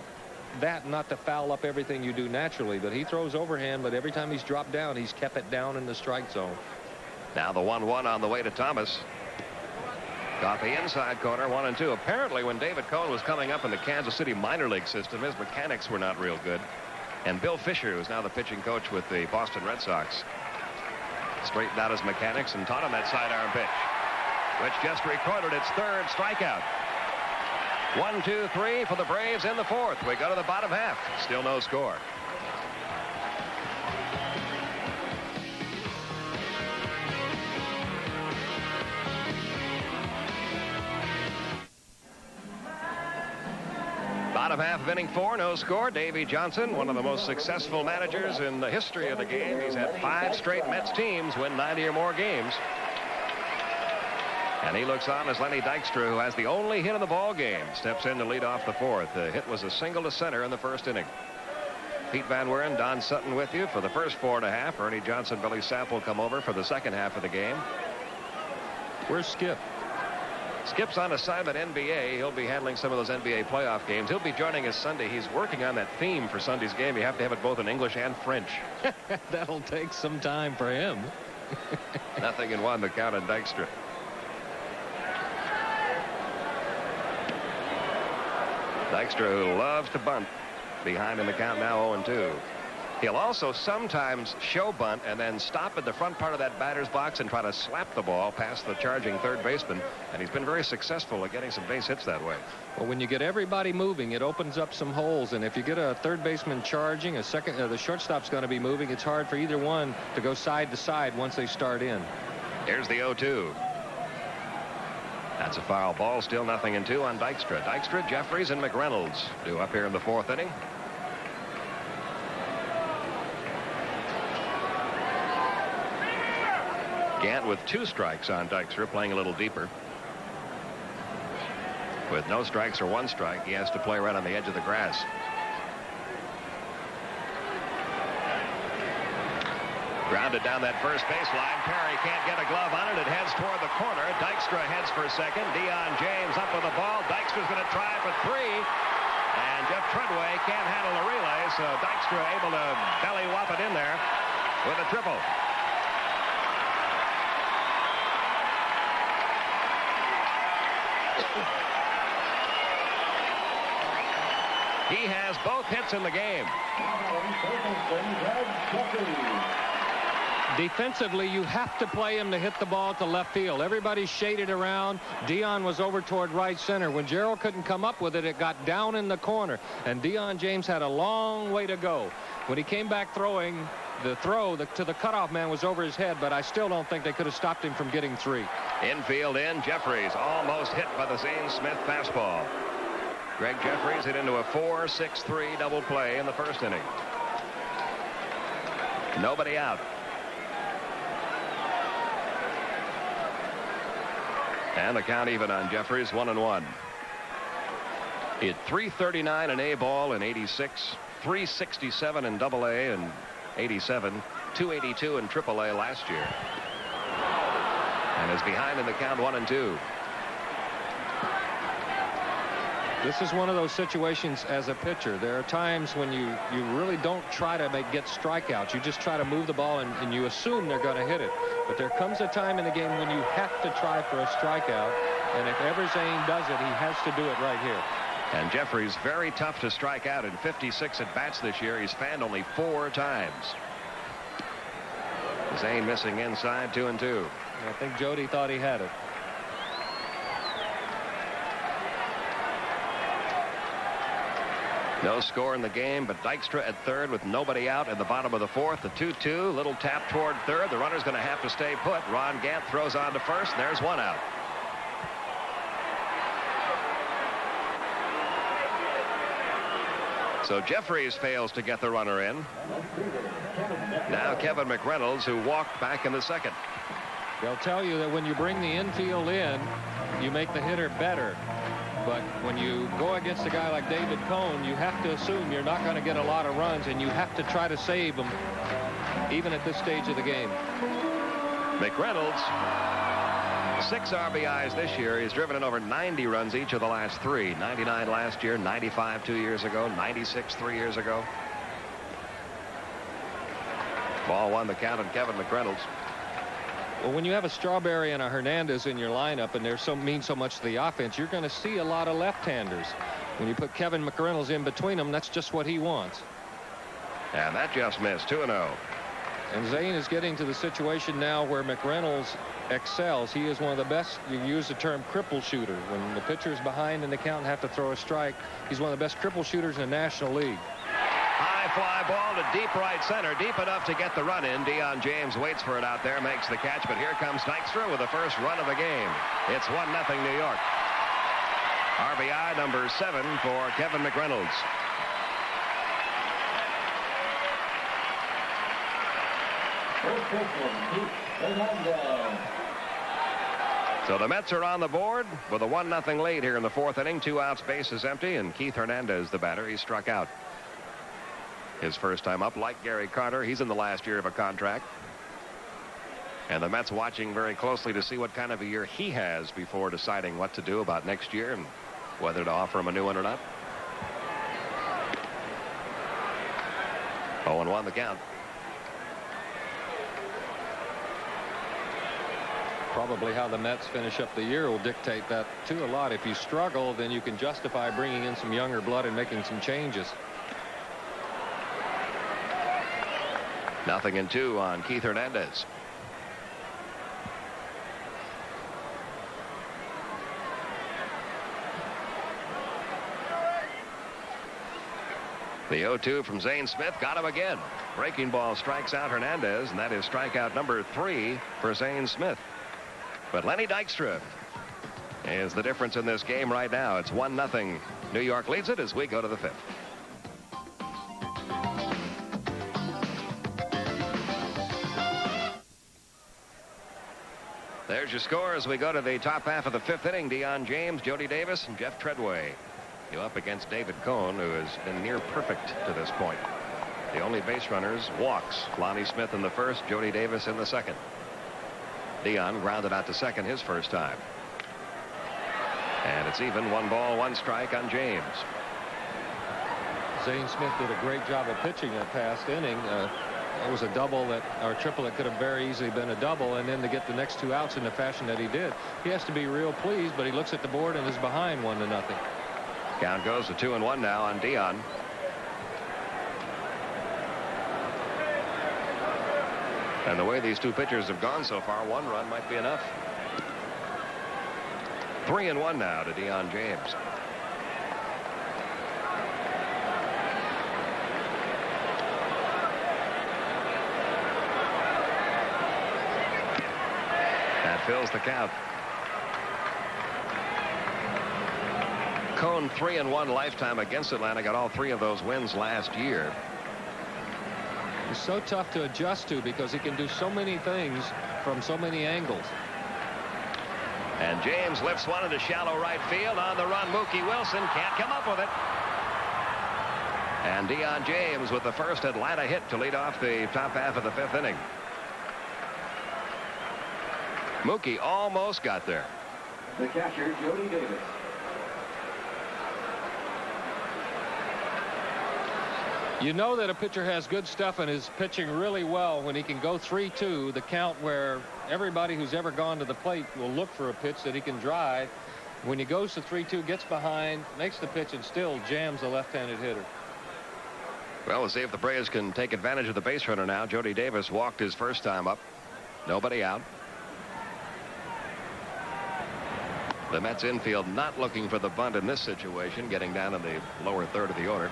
that not to foul up everything you do naturally. But he throws overhand, but every time he's dropped down, he's kept it down in the strike zone. Now the 1-1 on the way to Thomas. Got the inside corner, 1-2. Apparently when David Cone was coming up in the Kansas City minor league system, his mechanics were not real good. And Bill Fisher, who's now the pitching coach with the Boston Red Sox, straightened out his mechanics and taught him that sidearm pitch, which just recorded its 3rd strikeout. 1-2-3 for the Braves in the 4th. We go to the bottom half. Still no score. Bottom half of inning 4, no score. Davey Johnson, one of the most successful managers in the history of the game. He's had 5 straight Mets teams win 90 or more games. And he looks on as Lenny Dykstra, who has the only hit of the ball game, steps in to lead off the 4th. The hit was a single to center in the 1st inning. Pete Van Weeren, Don Sutton with you for the first 4.5. Ernie Johnson, Billy Sapple come over for the 2nd half of the game. Where's Skip? Skip's on assignment NBA. He'll be handling some of those NBA playoff games. He'll be joining us Sunday. He's working on that theme for Sunday's game. You have to have it both in English and French. That'll take some time for him. 0-1 the count on Dykstra. Dykstra, who loves to bunt, behind in the count now, 0-2. He'll also sometimes show bunt and then stop at the front part of that batter's box and try to slap the ball past the charging third baseman, and he's been very successful at getting some base hits that way. Well, when you get everybody moving, it opens up some holes, and if you get a third baseman charging, the shortstop's going to be moving. It's hard for either one to go side to side once they start in. Here's the 0-2. That's a foul ball. Still 0-2 on Dykstra. Dykstra, Jeffries, and McReynolds due up here in the fourth inning. Gant with 2 strikes on Dykstra, playing a little deeper. With no strikes or 1 strike, he has to play right on the edge of the grass. Grounded down that first baseline. Perry can't get a glove on it. It heads toward the corner. Dykstra heads for second. Dion James up with the ball. Dykstra's going to try for 3. And Jeff Treadway can't handle the relay, so Dykstra able to belly whop it in there with a triple. He has both hits in the game. Defensively, you have to play him to hit the ball to left field. Everybody's shaded around. Dion was over toward right center. When Gerald couldn't come up with it, it got down in the corner. And Dion James had a long way to go. When he came back throwing, the throw to the cutoff man was over his head, but I still don't think they could have stopped him from getting 3. Infield in. Jeffries almost hit by the Zane Smith fastball. Greg Jeffries hit into a 4-6-3 double play in the first inning. Nobody out. And the count even on Jeffries, 1-1. Hit .339 in A ball in '86, .367 in Double A in '87, .282 in Triple A last year, and is behind in the count 1-2. This is one of those situations as a pitcher. There are times when you really don't try to get strikeouts. You just try to move the ball and you assume they're going to hit it. But there comes a time in the game when you have to try for a strikeout. And if ever Zane does it, he has to do it right here. And Jeffries very tough to strike out in 56 at bats this year. He's fanned only 4 times. Zane missing inside, 2-2. I think Jody thought he had it. No score in the game, but Dykstra at third with nobody out in the bottom of the fourth. The 2-2, little tap toward third. The runner's going to have to stay put. Ron Gant throws on to first, and there's 1 out. So Jeffries fails to get the runner in. Now Kevin McReynolds, who walked back in the second. They'll tell you that when you bring the infield in, you make the hitter better. But when you go against a guy like David Cone, you have to assume you're not going to get a lot of runs, and you have to try to save them, even at this stage of the game. McReynolds, 6 RBIs this year. He's driven in over 90 runs each of the last 3. 99 last year, 95 2 years ago, 96 3 years ago. Ball 1 the count on Kevin McReynolds. Well, when you have a Strawberry and a Hernandez in your lineup, and they're mean so much to the offense, you're going to see a lot of left-handers. When you put Kevin McReynolds in between them, that's just what he wants. And that just missed, 2-0. And Zane is getting to the situation now where McReynolds excels. He is one of the best. You use the term cripple shooter. When the pitcher's behind in the count and have to throw a strike, he's one of the best cripple shooters in the National League. High fly ball to deep right center, deep enough to get the run in. Dion James waits for it out there, makes the catch, but here comes Dykstra with the first run of the game. It's 1-0 New York. RBI number 7 for Kevin McReynolds. So the Mets are on the board with a 1-0 lead here in the fourth inning. 2 outs, bases empty, and Keith Hernandez, the batter, he struck out. His first time up, like Gary Carter, he's in the last year of a contract. And the Mets watching very closely to see what kind of a year he has before deciding what to do about next year and whether to offer him a new one or not. 0-1 the count. Probably how the Mets finish up the year will dictate that too a lot. If you struggle, then you can justify bringing in some younger blood and making some changes. 0-2 on Keith Hernandez. The 0-2 from Zane Smith got him again. Breaking ball strikes out Hernandez, and that is strikeout number 3 for Zane Smith. But Lenny Dykstra is the difference in this game right now. It's 1-0. New York leads it as we go to the 5th. There's your score as we go to the top half of the 5th inning. Deion James, Jody Davis, and Jeff Treadway. You up against David Cone, who has been near perfect to this point. The only base runners, walks. Lonnie Smith in the first, Jody Davis in the second. Deion grounded out to second his first time. And it's even. 1 ball, 1 strike on James. Zane Smith did a great job of pitching that past inning. It was a double that, or triple that could have very easily been a double, and then to get the next 2 outs in the fashion that he did, he has to be real pleased. But he looks at the board and is behind 1-0. Count goes to 2-1 now on Deion. And the way these 2 pitchers have gone so far, 1 run might be enough. 3-1 now to Deion James. That fills the count. Cone 3-1 lifetime against Atlanta. Got all 3 of those wins last year. He's so tough to adjust to because he can do so many things from so many angles. And James lifts one into shallow right field. On the run, Mookie Wilson can't come up with it. And Deion James with the first Atlanta hit to lead off the top half of the 5th inning. Mookie almost got there. The catcher, Jody Davis. You know that a pitcher has good stuff and is pitching really well when he can go 3-2, the count where everybody who's ever gone to the plate will look for a pitch that he can drive. When he goes to 3-2, gets behind, makes the pitch, and still jams a left-handed hitter. Well, we'll see if the Braves can take advantage of the base runner now. Jody Davis walked his first time up. Nobody out. The Mets infield not looking for the bunt in this situation, getting down in the lower third of the order.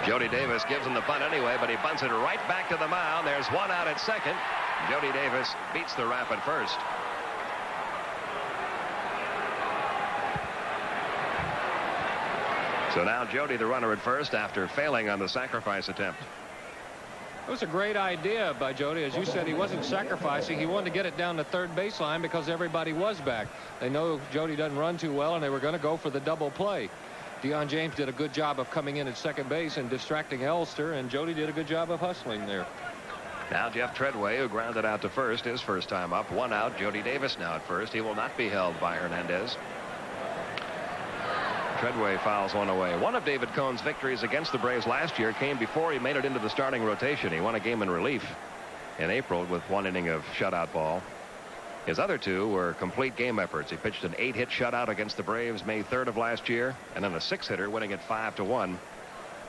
Jody Davis gives him the bunt anyway, but he bunts it right back to the mound. There's 1 out at second. Jody Davis beats the rap at first. So now Jody the runner at first after failing on the sacrifice attempt. It was a great idea by Jody. As you said, he wasn't sacrificing. He wanted to get it down the third baseline because everybody was back. They know Jody doesn't run too well, and they were going to go for the double play. Deion James did a good job of coming in at second base and distracting Elster, and Jody did a good job of hustling there. Now Jeff Treadway, who grounded out to first his first time up. 1 out. Jody Davis now at first. He will not be held by Hernandez. Treadway fouls one away. One of David Cone's victories against the Braves last year came before he made it into the starting rotation. He won a game in relief in April with 1 inning of shutout ball. His other 2 were complete game efforts. He pitched an 8-hit shutout against the Braves May 3rd of last year, and then a 6-hitter winning it 5-1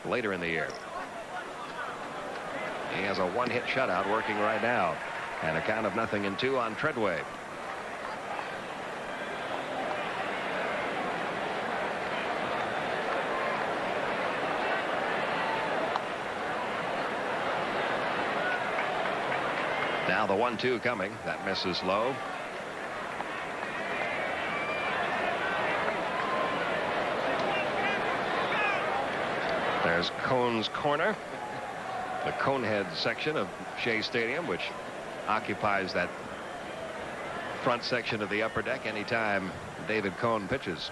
later in the year. He has a 1-hit shutout working right now, and a count of 0-2 on Treadway. Now the 1-2 coming. That misses low. There's Cone's corner. The Conehead section of Shea Stadium, which occupies that front section of the upper deck anytime David Cone pitches.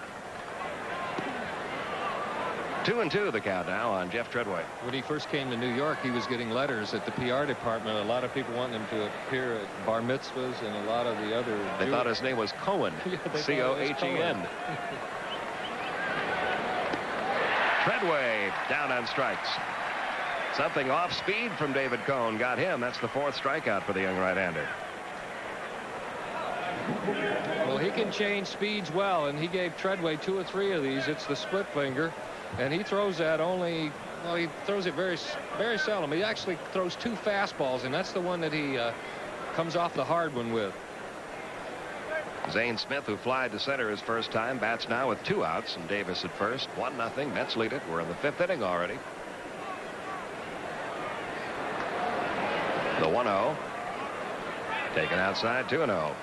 2-2 the count now on Jeff Treadway. When he first came to New York, he was getting letters at the PR department. A lot of people wanting him to appear at bar mitzvahs and a lot of the other. They thought his name was Cohen. Yeah, C-O-H-E-N. Treadway down on strikes. Something off speed from David Cone got him. That's the 4th strikeout for the young right-hander. Well, he can change speeds well, and he gave Treadway 2 or 3 of these. It's the split finger, and he throws that only, well, he throws it very seldom. He actually throws 2 fastballs, and that's the one that he comes off the hard one with. Zane Smith, who flied to center his first time, bats now with 2 outs, and Davis at first. 1-0. Mets lead it. We're in the 5th inning already. The 1-0. Taken outside, 2-0.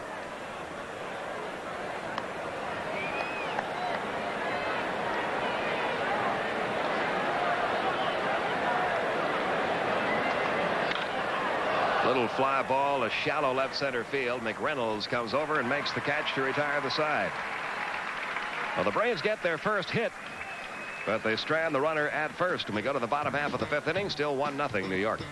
Little fly ball, a shallow left center field. McReynolds comes over and makes the catch to retire the side. Well, the Braves get their first hit, but they strand the runner at first. And we go to the bottom half of the 5th inning, still 1-0 New York.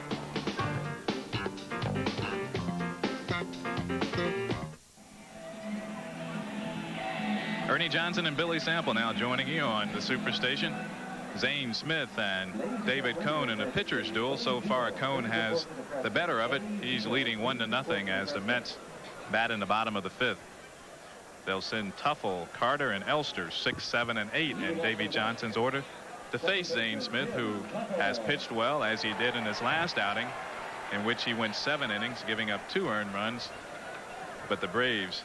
Ernie Johnson and Billy Sample now joining you on the Superstation. Zane Smith and David Cone in a pitcher's duel. So far, Cone has the better of it. He's leading 1-0 as the Mets bat in the bottom of the 5th. They'll send Tuffle, Carter, and Elster 6, 7, and 8 in Davy Johnson's order to face Zane Smith, who has pitched well as he did in his last outing, in which he went 7 innings, giving up 2 earned runs. But the Braves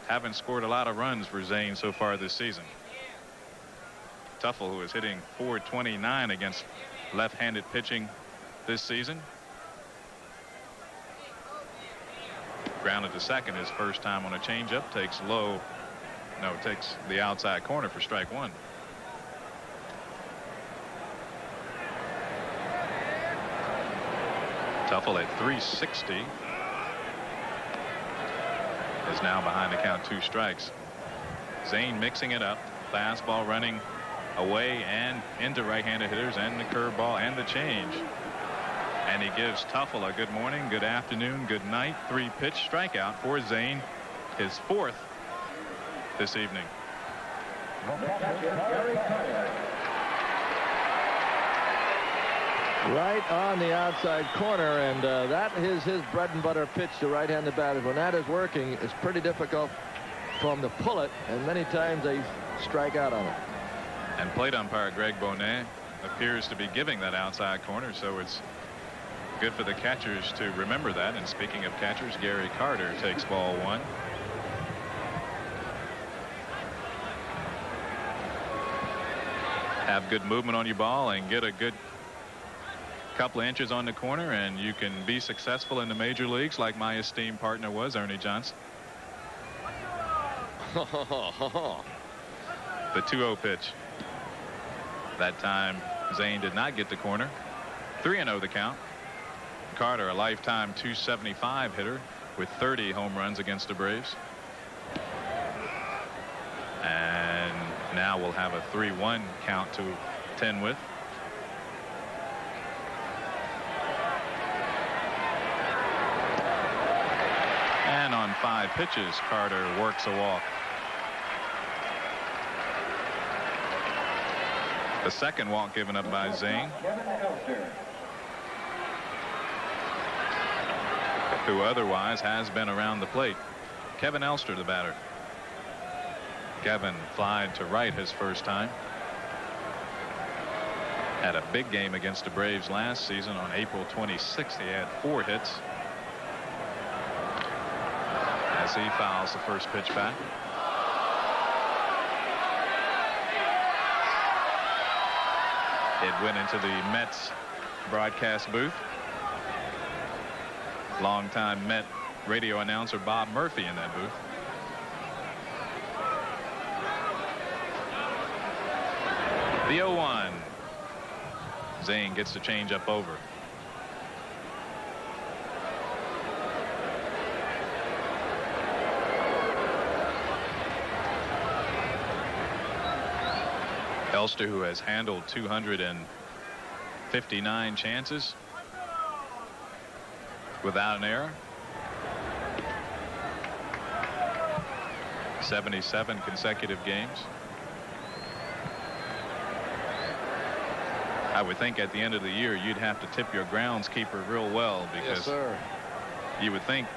haven't scored a lot of runs for Zane so far this season. Tuffle, who is hitting .429 against left-handed pitching this season. Grounded to second his first time on a changeup. Takes the outside corner for strike 1. Tuffle at .360 is now behind the count, 2 strikes. Zane mixing it up. Fastball running away and into right-handed hitters, and the curveball and the change. And he gives Tuffle a good morning, good afternoon, good night. 3-pitch strikeout for Zane, his 4th this evening. Right on the outside corner, and that is his bread and butter pitch to right-handed batters. When that is working, it's pretty difficult for him to pull it, and many times they strike out on it. And plate umpire Greg Bonet appears to be giving that outside corner, so it's good for the catchers to remember that. And speaking of catchers, Gary Carter takes ball 1. Have good movement on your ball and get a good couple of inches on the corner, and you can be successful in the major leagues like my esteemed partner was, Ernie Johnson. The 2-0 pitch. That time Zane did not get the corner. 3-0 the count. Carter, a lifetime .275 hitter with 30 home runs against the Braves. And now we'll have a 3-1 count to 10 with. And on 5 pitches, Carter works a walk. The second walk given up by Zane, who otherwise has been around the plate. Kevin Elster, the batter. Kevin flied to right his first time. Had a big game against the Braves last season on April 26th. He had 4 hits. As he fouls the first pitch back. It went into the Mets broadcast booth. Longtime Met radio announcer Bob Murphy in that booth. The 0-1. Zane gets the change up over. Elster, who has handled 259 chances without an error. 77 consecutive games. I would think at the end of the year you'd have to tip your groundskeeper real well, because Yes, sir. you would think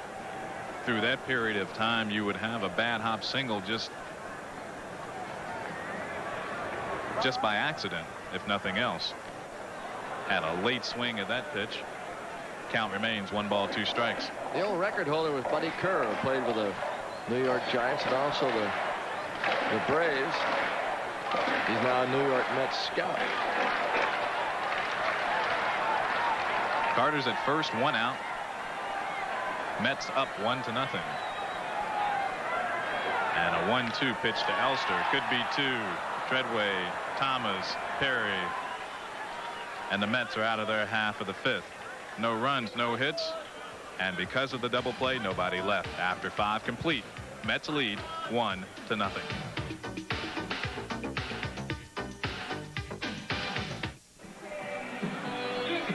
through that period of time you would have a bad hop single just by accident, if nothing else. Had a late swing at that pitch. Count remains 1 ball, 2 strikes. The old record holder was Buddy Kerr, who played with the New York Giants and also the Braves. He's now a New York Mets scout. Carter's at first, 1 out. Mets up 1-0. And a 1-2 pitch to Elster. Could be 2. Treadway, Thomas, Perry. And the Mets are out of their half of the 5th. No runs, no hits. And because of the double play, nobody left. After 5 complete, Mets lead 1-0.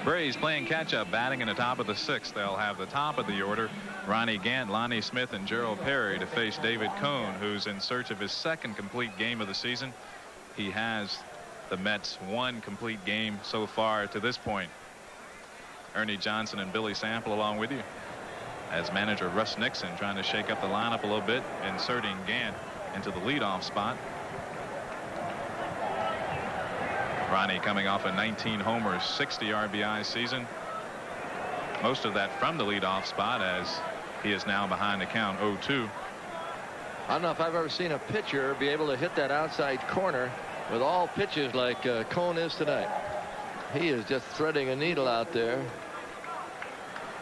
Braves playing catch-up, batting in the top of the 6th. They'll have the top of the order, Ronnie Gant, Lonnie Smith, and Gerald Perry, to face David Cone, who's in search of his 2nd complete game of the season. He has the Mets 1 complete game so far to this point. Ernie Johnson and Billy Sample along with you, as manager Russ Nixon trying to shake up the lineup a little bit, inserting Gant into the leadoff spot. Ronnie coming off a 19 homers, 60 RBI season. Most of that from the leadoff spot, as he is now behind the count 0-2. I don't know if I've ever seen a pitcher be able to hit that outside corner with all pitches like Cone is tonight. He is just threading a needle out there.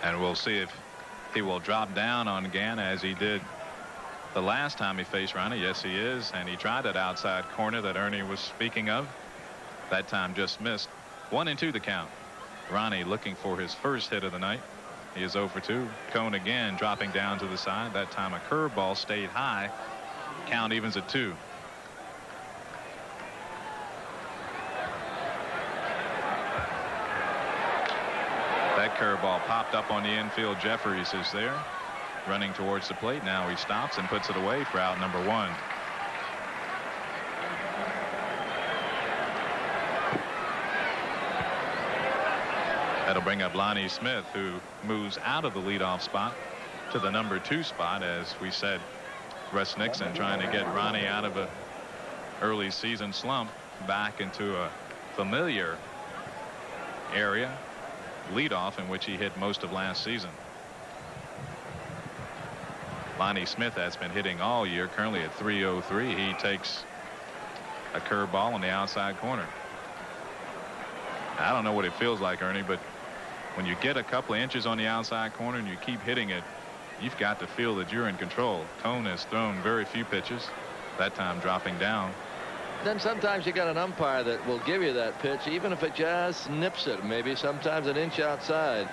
And we'll see if he will drop down on Gant as he did the last time he faced Ronnie. Yes, he is. And he tried that outside corner that Ernie was speaking of. That time just missed. 1-2 the count. Ronnie looking for his first hit of the night. He is 0 for 2. Cone again dropping down to the side. That time a curveball stayed high. Count evens at 2. That curveball popped up on the infield. Jeffries is there, running towards the plate. Now he stops and puts it away for out number 1. That'll bring up Lonnie Smith, who moves out of the leadoff spot to the number 2 spot. As we said, Russ Nixon trying to get Ronnie out of a early season slump back into a familiar area, leadoff, in which he hit most of last season. Lonnie Smith has been hitting all year, currently at .303. He takes a curveball on the outside corner. I don't know what it feels like, Ernie, but when you get a couple of inches on the outside corner and you keep hitting it, you've got to feel that you're in control. Cone has thrown very few pitches, that time dropping down. Then sometimes you got an umpire that will give you that pitch, even if it just nips it, maybe sometimes an inch outside.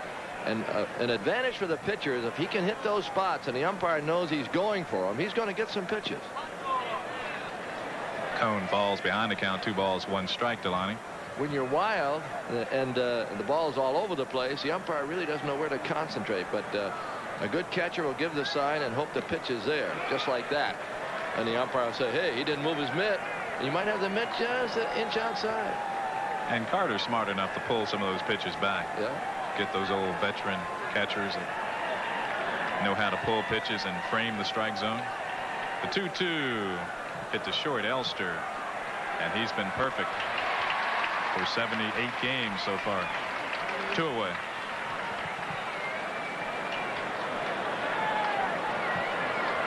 And an advantage for the pitcher is if he can hit those spots and the umpire knows he's going for them, he's going to get some pitches. Cone falls behind the count, 2 balls, 1 strike to Lonnie. When you're wild and the ball's all over the place, the umpire really doesn't know where to concentrate. But a good catcher will give the sign and hope the pitch is there, just like that. And the umpire will say, hey, he didn't move his mitt. You might have the mitt just an inch outside. And Carter's smart enough to pull some of those pitches back. Yeah. Get those old veteran catchers and know how to pull pitches and frame the strike zone. The 2-2 hit to short Elster, and he's been perfect for 78 games so far. 2 away.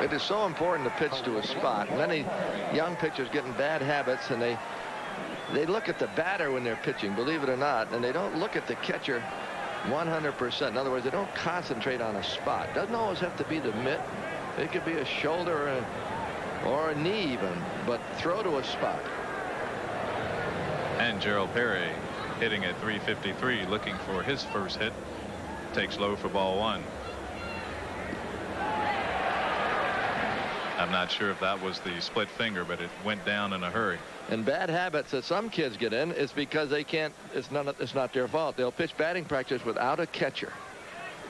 It is so important to pitch to a spot. Many young pitchers get in bad habits, and they look at the batter when they're pitching, believe it or not, and they don't look at the catcher 100%. In other words, they don't concentrate on a spot. Doesn't always have to be the mitt. It could be a shoulder or a knee even, but throw to a spot. And Gerald Perry hitting at .353, looking for his first hit. Takes low for ball 1. I'm not sure if that was the split finger, but it went down in a hurry. And bad habits that some kids get in is because they can't, it's not their fault. They'll pitch batting practice without a catcher.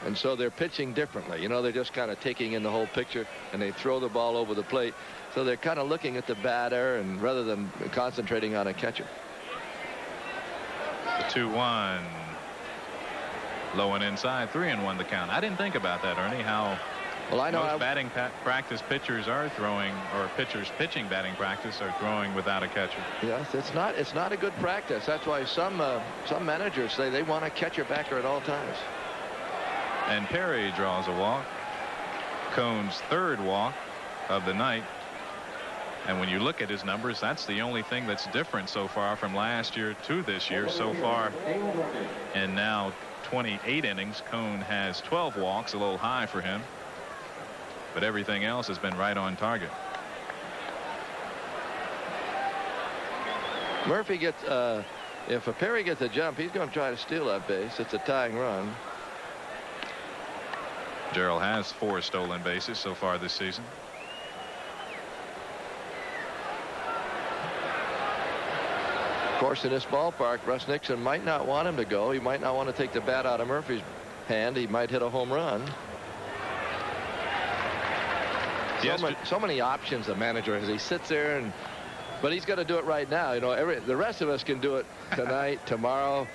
And so they're pitching differently. You know, they're just kind of taking in the whole picture, and they throw the ball over the plate. So they're kind of looking at the batter and rather than concentrating on a catcher. The 2-1. Low and inside, 3-1 the count. I didn't think about that, Ernie, how Well, I know most batting practice pitchers are throwing, or pitchers pitching batting practice are throwing without a catcher. Yes, it's not a good practice. That's why some managers say they want a catcher back there at all times. And Perry draws a walk. Cohn's third walk of the night. And when you look at his numbers, that's the only thing that's different so far from last year to this year. So far, and now 28 innings, Cohn has 12 walks, a little high for him. But everything else has been right on target. Murphy gets, if a Perry gets a jump, he's going to try to steal that base. It's a tying run. Gerald has 4 stolen bases so far this season. Of course, in this ballpark, Russ Nixon might not want him to go. He might not want to take the bat out of Murphy's hand. He might hit a home run. So many options the manager has. He sits there, but he's got to do it right now. You know, the rest of us can do it tonight, tomorrow.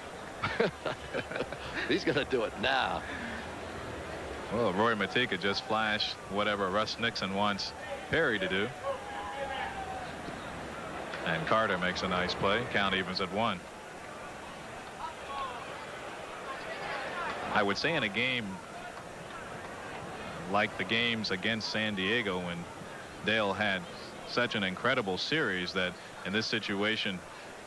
He's going to do it now. Well, Roy Matee could just flash whatever Russ Nixon wants Perry to do. And Carter makes a nice play. Count evens at 1. I would say in a game like the games against San Diego, when Dale had such an incredible series, that in this situation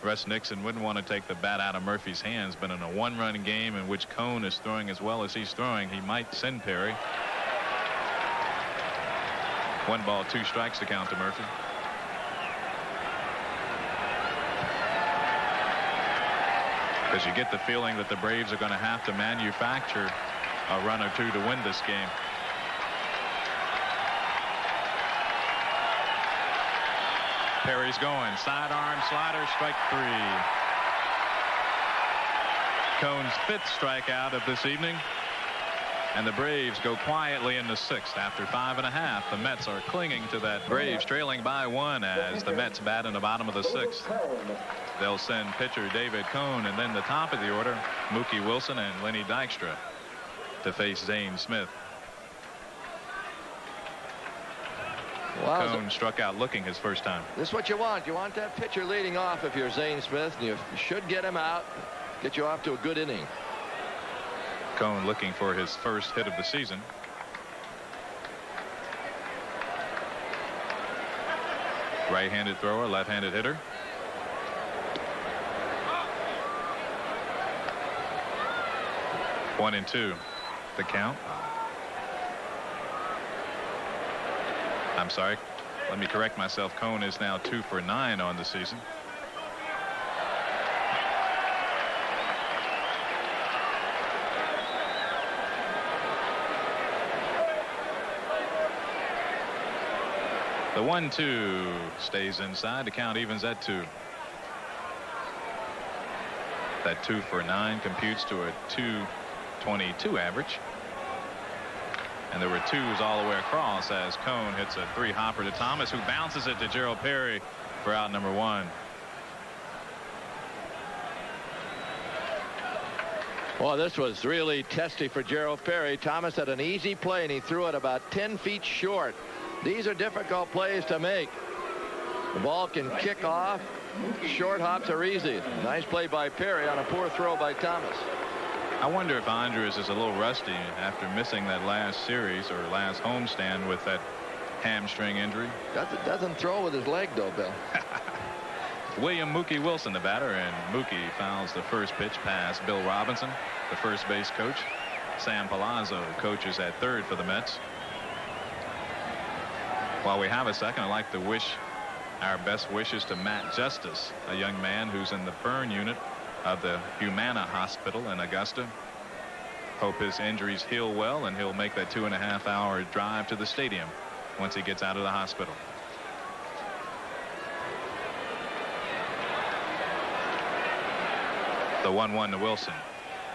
Russ Nixon wouldn't want to take the bat out of Murphy's hands. But in a 1-run game in which Cohn is throwing as well as he's throwing, he might send Perry. 1 ball, 2 strikes to count to Murphy. Because you get the feeling that the Braves are going to have to manufacture a run or 2 to win this game. Perry's going. Sidearm slider, strike 3. Cohn's 5th strikeout of this evening. And the Braves go quietly in the 6th after 5.5. The Mets are clinging to that. Braves trailing by 1 as the Mets bat in the bottom of the 6th. They'll send pitcher David Cohn, and then the top of the order, Mookie Wilson and Lenny Dykstra, to face Zane Smith. Wow, Cohn struck out looking his first time. This is what you want. You want that pitcher leading off if you're Zane Smith, and you should get him out, get you off to a good inning. Cohn looking for his first hit of the season. Right-handed thrower, left-handed hitter. One and 2 the count. I'm sorry, let me correct myself. Cohn is now 2 for 9 on the season. The 1-2 stays inside. The count evens at 2. That 2 for 9 computes to a 2.22 average. And there were 2s all the way across as Cohn hits a 3-hopper to Thomas, who bounces it to Gerald Perry for out number 1. Well, this was really testy for Gerald Perry. Thomas had an easy play, and he threw it about 10 feet short. These are difficult plays to make. The ball can kick off. Short hops are easy. Nice play by Perry on a poor throw by Thomas. I wonder if Andres is a little rusty after missing that last series or last homestand with that hamstring injury. Doesn't throw with his leg, though, Bill. William Mookie Wilson, the batter, and Mookie fouls the first pitch past Bill Robinson, the first base coach. Sam Palazzo coaches at third for the Mets. While we have a second, I'd like to wish our best wishes to Matt Justice, a young man who's in the burn unit of the Humana Hospital in Augusta. Hope his injuries heal well, and he'll make that 2.5-hour drive to the stadium once he gets out of the hospital. The 1-1 to Wilson.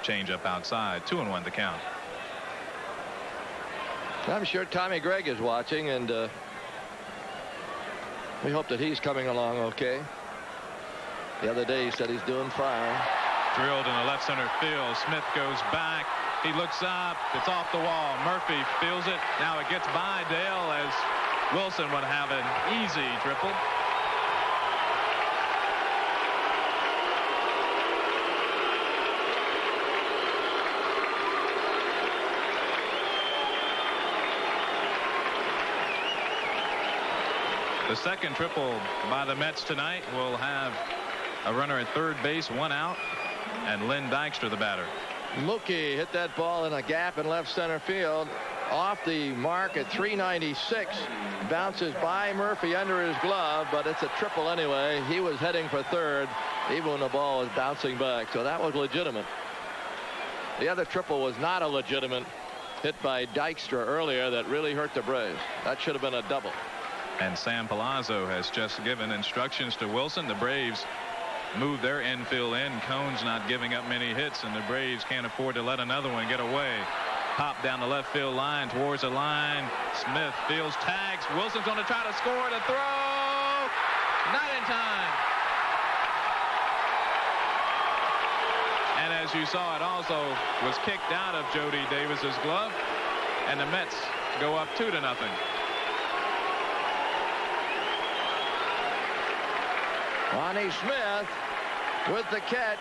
Change up outside. 2-1 the count. I'm sure Tommy Gregg is watching, and we hope that he's coming along okay. The other day he said he's doing fine. drilled in the left center field. Smith goes back. He looks up. It's off the wall. Murphy feels it. Now it gets by Dale as Wilson would have an easy triple. The second triple by the Mets tonight will have a runner at third base, 1 out, and Lynn Dykstra the batter. Mookie hit that ball in a gap in left center field. Off the mark at 396. Bounces by Murphy under his glove, but it's a triple anyway. He was heading for third even when the ball was bouncing back, so that was legitimate. The other triple was not a legitimate hit by Dykstra earlier that really hurt the Braves. That should have been a double. And Sam Palazzo has just given instructions to Wilson. The Braves move their infield in. Cone's not giving up many hits, and the Braves can't afford to let another one get away. Pop down the left field line towards the line. Smith fields, tags. Wilson's going to try to score the throw. Not in time. And as you saw, it also was kicked out of Jody Davis's glove, and the Mets go up 2-0. Lonnie Smith with the catch.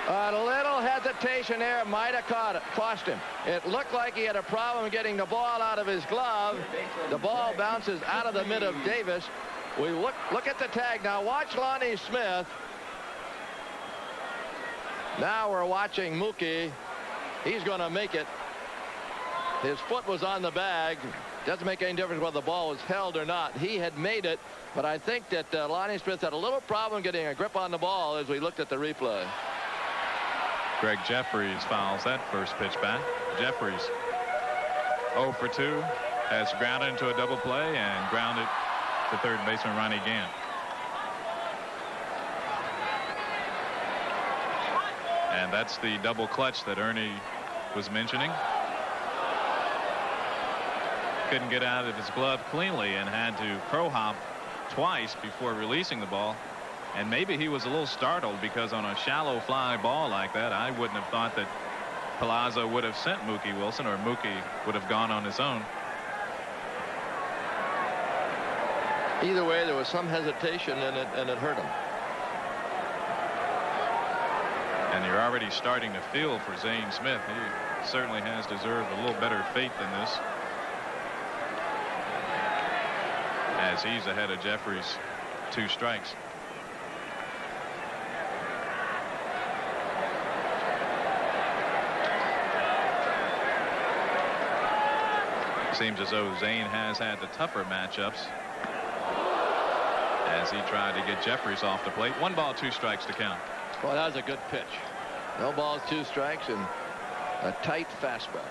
A little hesitation there might have cost him. It looked like he had a problem getting the ball out of his glove. The ball bounces out of the mid of Davis. We look at the tag now. Watch Lonnie Smith. Now we're watching Mookie. He's going to make it. His foot was on the bag. Doesn't make any difference whether the ball was held or not. He had made it, but I think that Lonnie Smith had a little problem getting a grip on the ball as we looked at the replay. Greg Jeffries fouls that first pitch back. Jeffries 0 for 2 has grounded into a double play and grounded to third baseman Ronnie Gant. And that's the double clutch that Ernie was mentioning. Couldn't get out of his glove cleanly and had to crow hop twice before releasing the ball. And maybe he was a little startled because on a shallow fly ball like that, I wouldn't have thought that Palazzo would have sent Mookie Wilson, or Mookie would have gone on his own. Either way, there was some hesitation and it hurt him. And you're already starting to feel for Zane Smith. He certainly has deserved a little better fate than this, as he's ahead of Jeffries 2 strikes. Seems as though Zane has had the tougher matchups as he tried to get Jeffries off the plate. 1 ball, 2 strikes to count. Well, that was a good pitch. No balls, 2 strikes, and a tight fastball.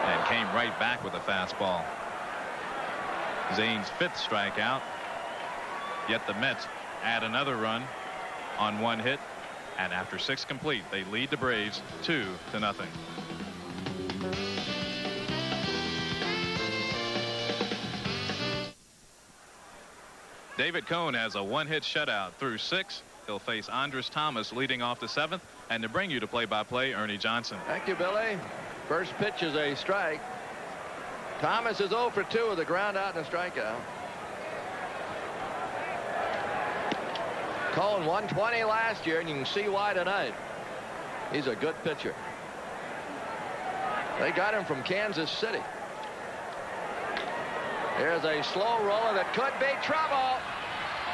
And came right back with a fastball. Zane's 5th strikeout. Yet the Mets add another run on 1 hit, and after 6 complete, they lead the Braves 2-0. David Cone has a 1-hit shutout through 6. He'll face Andres Thomas leading off the 7th. And to bring you to play-by-play, Ernie Johnson. Thank you, Billy. First pitch is a strike. Thomas is 0 for 2 with a ground out and a strikeout. Cone 120 last year, and you can see why tonight. He's a good pitcher. They got him from Kansas City. Here's a slow roller that could be trouble.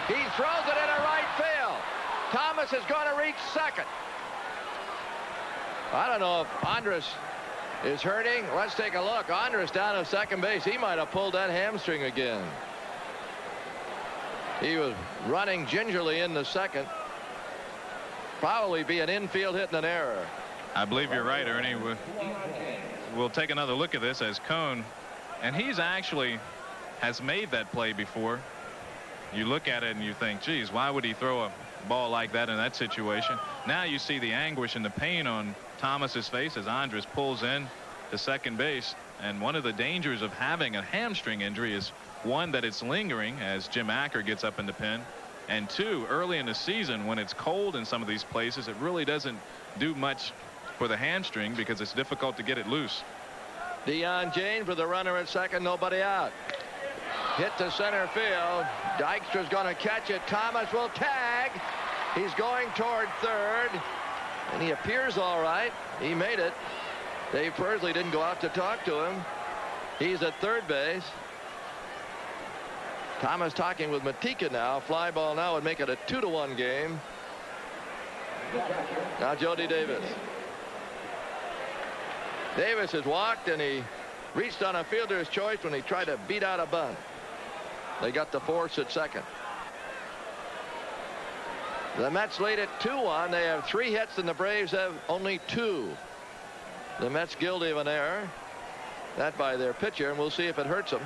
He throws it into right field. Thomas is going to reach second. I don't know if Andres is hurting. Let's take a look. Andres down at second base. He might have pulled that hamstring again. He was running gingerly in the second. Probably be an infield hit and an error. I believe you're right, Ernie. We'll take another look at this as Cone, and he's actually has made that play before. You look at it and you think, geez, why would he throw a ball like that in that situation? Now you see the anguish and the pain on Thomas's face as Andres pulls in to second base. And one of the dangers of having a hamstring injury is, one, that it's lingering as Jim Acker gets up in the pen, And 2, early in the season when it's cold in some of these places, it really doesn't do much for the hamstring because it's difficult to get it loose. Deion Jane for the runner at second, nobody out. Hit to center field. Dykstra's going to catch it. Thomas will tag. He's going toward third, and he appears all right. He made it. Dave Pursley didn't go out to talk to him. He's at third base. Thomas talking with Matika now. Fly ball now would make it a 2-1 game. Now Jody Davis. Davis has walked, and he reached on a fielder's choice when he tried to beat out a bunt. They got the force at second. The Mets lead at 2-1. They have 3 hits, and the Braves have only 2. The Mets guilty of an error. That by their pitcher, and we'll see if it hurts them.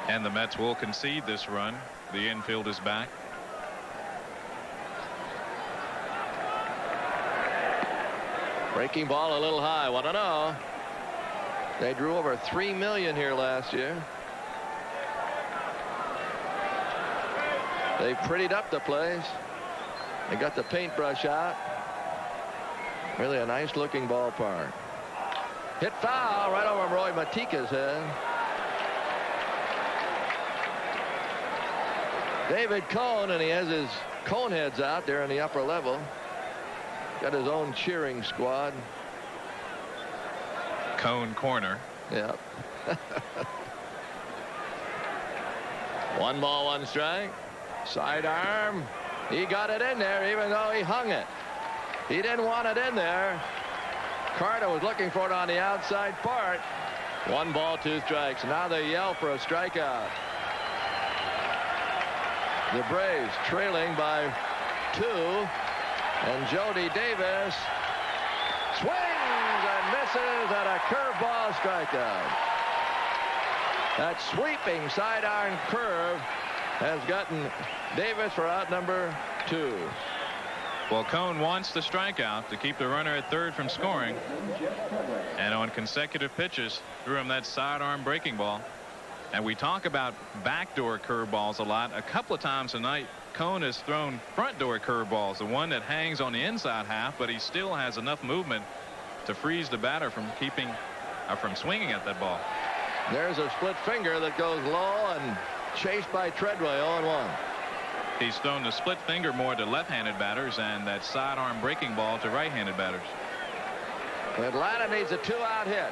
And the Mets will concede this run. The infield is back. Breaking ball a little high. 1-0. They drew over 3 million here last year. They prettied up the place. They got the paintbrush out. Really a nice looking ballpark. Hit foul right over Roy Matika's head. David Cone, and he has his cone heads out there in the upper level. Got his own cheering squad. Cone corner. Yep. 1 ball, 1 strike. Sidearm. He got it in there even though he hung it. He didn't want it in there. Carter was looking for it on the outside part. 1 ball, 2 strikes. Now they yell for a strikeout. The Braves trailing by 2. And Jody Davis swings and misses at a curveball strikeout. That sweeping sidearm curve has gotten Davis for out number 2. Well, Cone wants the strikeout to keep the runner at third from scoring. And on consecutive pitches, threw him that sidearm breaking ball. And we talk about backdoor curveballs a lot. A couple of times tonight, Cone has thrown front door curveballs, the one that hangs on the inside half, but he still has enough movement to freeze the batter from swinging at that ball. There's a split finger that goes low and chased by Treadway. 0-1. He's thrown the split finger more to left-handed batters and that sidearm breaking ball to right-handed batters. Atlanta needs a 2-out hit.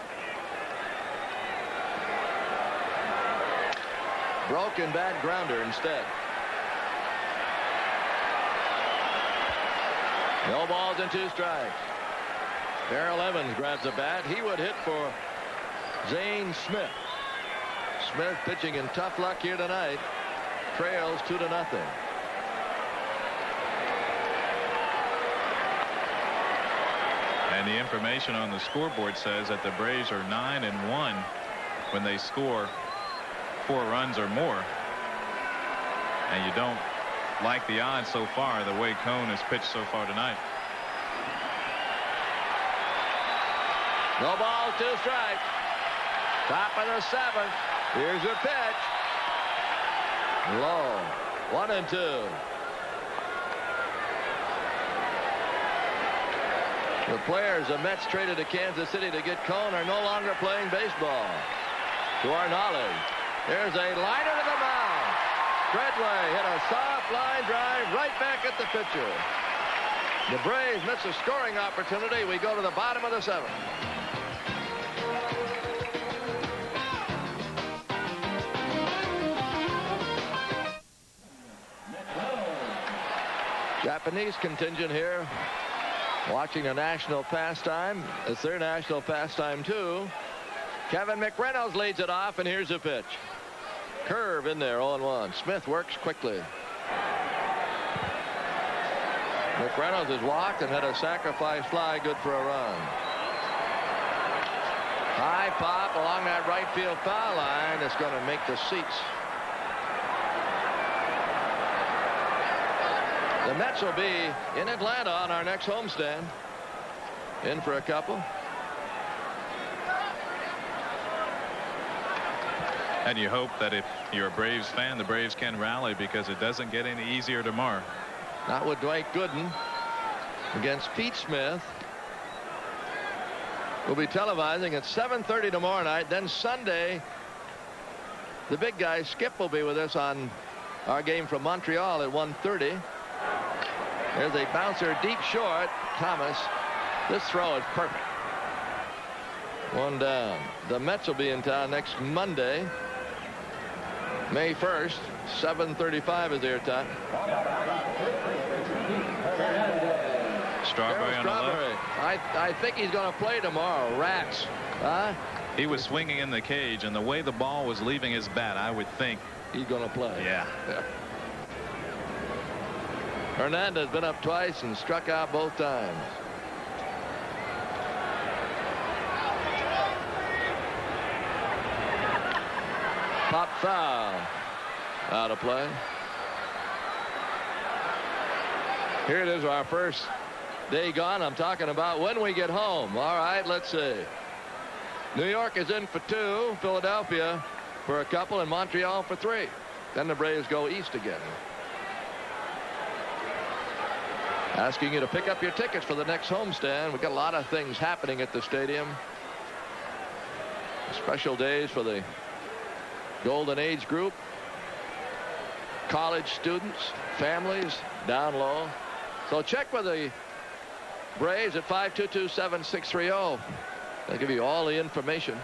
Broken bat grounder instead. No balls and 2 strikes. Darrell Evans grabs the bat. He would hit for Zane Smith. Smith pitching in tough luck here tonight. Trails 2-0. And the information on the scoreboard says that the Braves are 9-1 when they score 4 runs or more. And you don't like the odds so far, the way Cone has pitched so far tonight. No balls, 2 strikes. Top of the 7th. Here's your pitch. Low. 1-2. The players the Mets traded to Kansas City to get Cone are no longer playing baseball. To our knowledge. There's a liner to the mound. Treadway hit a soft line drive right back at the pitcher. The Braves miss a scoring opportunity. We go to the bottom of the 7th. Japanese contingent here watching a national pastime. It's their national pastime too. Kevin McReynolds leads it off, and here's a pitch. Curve in there, 0-1. Smith works quickly. McReynolds has walked and had a sacrifice fly, good for a run. High pop along that right field foul line. It's going to make the seats. The Mets will be in Atlanta on our next homestand. In for a couple. And you hope that if you're a Braves fan, the Braves can rally, because it doesn't get any easier tomorrow. Not with Dwight Gooden against Pete Smith. We'll be televising at 7:30 tomorrow night. Then Sunday, the big guy Skip will be with us on our game from Montreal at 1:30. There's a bouncer deep short. Thomas. This throw is perfect. One down. The Mets will be in town next Monday, May 1st. 7:35 is their time. Strawberry on the left. I think he's going to play tomorrow. Rats. Huh? He was swinging in the cage, and the way the ball was leaving his bat, I would think he's going to play. Yeah. Hernandez been up twice and struck out both times. Pop foul. Out of play. Here it is, our first day gone. I'm talking about when we get home. All right, let's see. New York is in for 2. Philadelphia for a couple, and Montreal for 3. Then the Braves go east again. Asking you to pick up your tickets for the next homestand. We've got a lot of things happening at the stadium. Special days for the Golden Age group. College students, families down low. So check with the Braves at 522-7630. They'll give you all the information.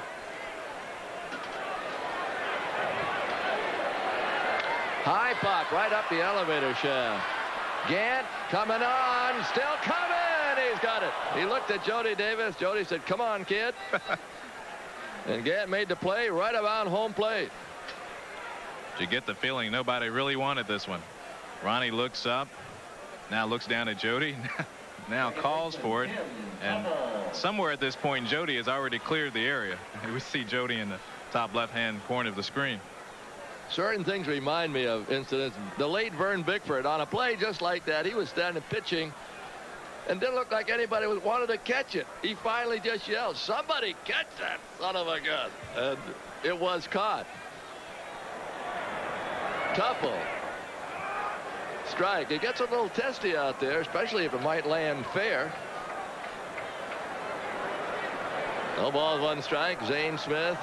High pop right up the elevator shaft. Gant coming on, still coming. He's got it. He looked at Jody Davis. Jody said, "Come on, kid." And Gant made the play right around home plate. You get the feeling nobody really wanted this one. Ronnie looks up, now looks down at Jody, now calls for it, and somewhere at this point Jody has already cleared the area. We see Jody in the top left-hand corner of the screen. Certain things remind me of incidents. The late Vern Bickford, on a play just like that, he was standing pitching and didn't look like anybody wanted to catch it. He finally just yelled, "Somebody catch that son of a gun." And it was caught. Tuffle. Strike. It gets a little testy out there, especially if it might land fair. No balls, 1 strike. Zane Smith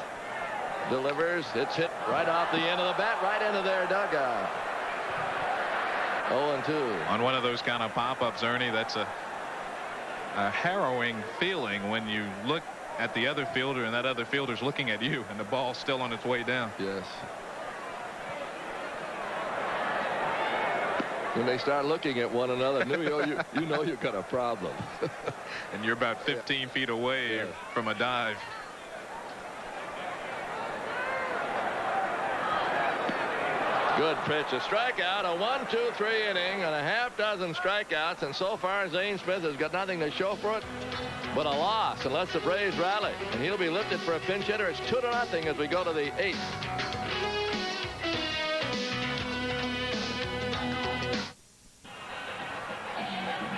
delivers. It's hit right off the end of the bat, right into their dugout. 0-2. On one of those kind of pop-ups, Ernie, that's a harrowing feeling when you look at the other fielder and that other fielder's looking at you and the ball's still on its way down. Yes. When they start looking at one another, you know you've got a problem. And you're about 15 feet away from a dive. Good pitch. A strikeout, a 1-2-3 inning, and a half dozen strikeouts. And so far, Zane Smith has got nothing to show for it but a loss unless the Braves rally. And he'll be lifted for a pinch hitter. It's 2-0 as we go to the 8th.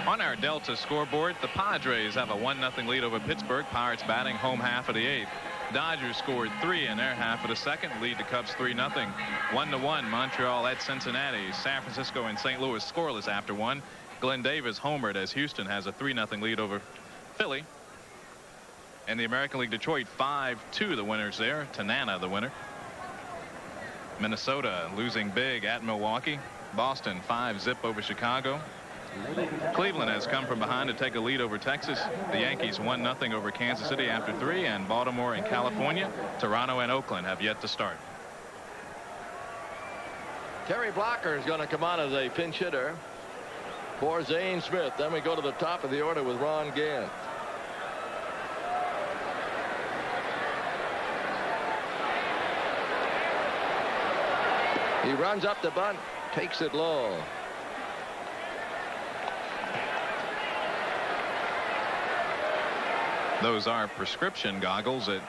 On our Delta scoreboard, the Padres have a 1-0 lead over Pittsburgh. Pirates batting home half of the 8th. Dodgers scored 3 in their half of the 2nd. Lead the Cubs 3-0. 1-1 Montreal at Cincinnati. San Francisco and St. Louis scoreless after 1. Glenn Davis homered as Houston has a 3-0 lead over Philly. And the American League, Detroit 5-2 the winners there. Tanana the winner. Minnesota losing big at Milwaukee. Boston 5-0 over Chicago. Cleveland has come from behind to take a lead over Texas. The Yankees 1-0 over Kansas City after 3, and Baltimore and California, Toronto and Oakland have yet to start. Terry Blocker is going to come on as a pinch hitter for Zane Smith. Then we go to the top of the order with Ron Gant. He runs up the bunt, takes it low. Those are prescription goggles that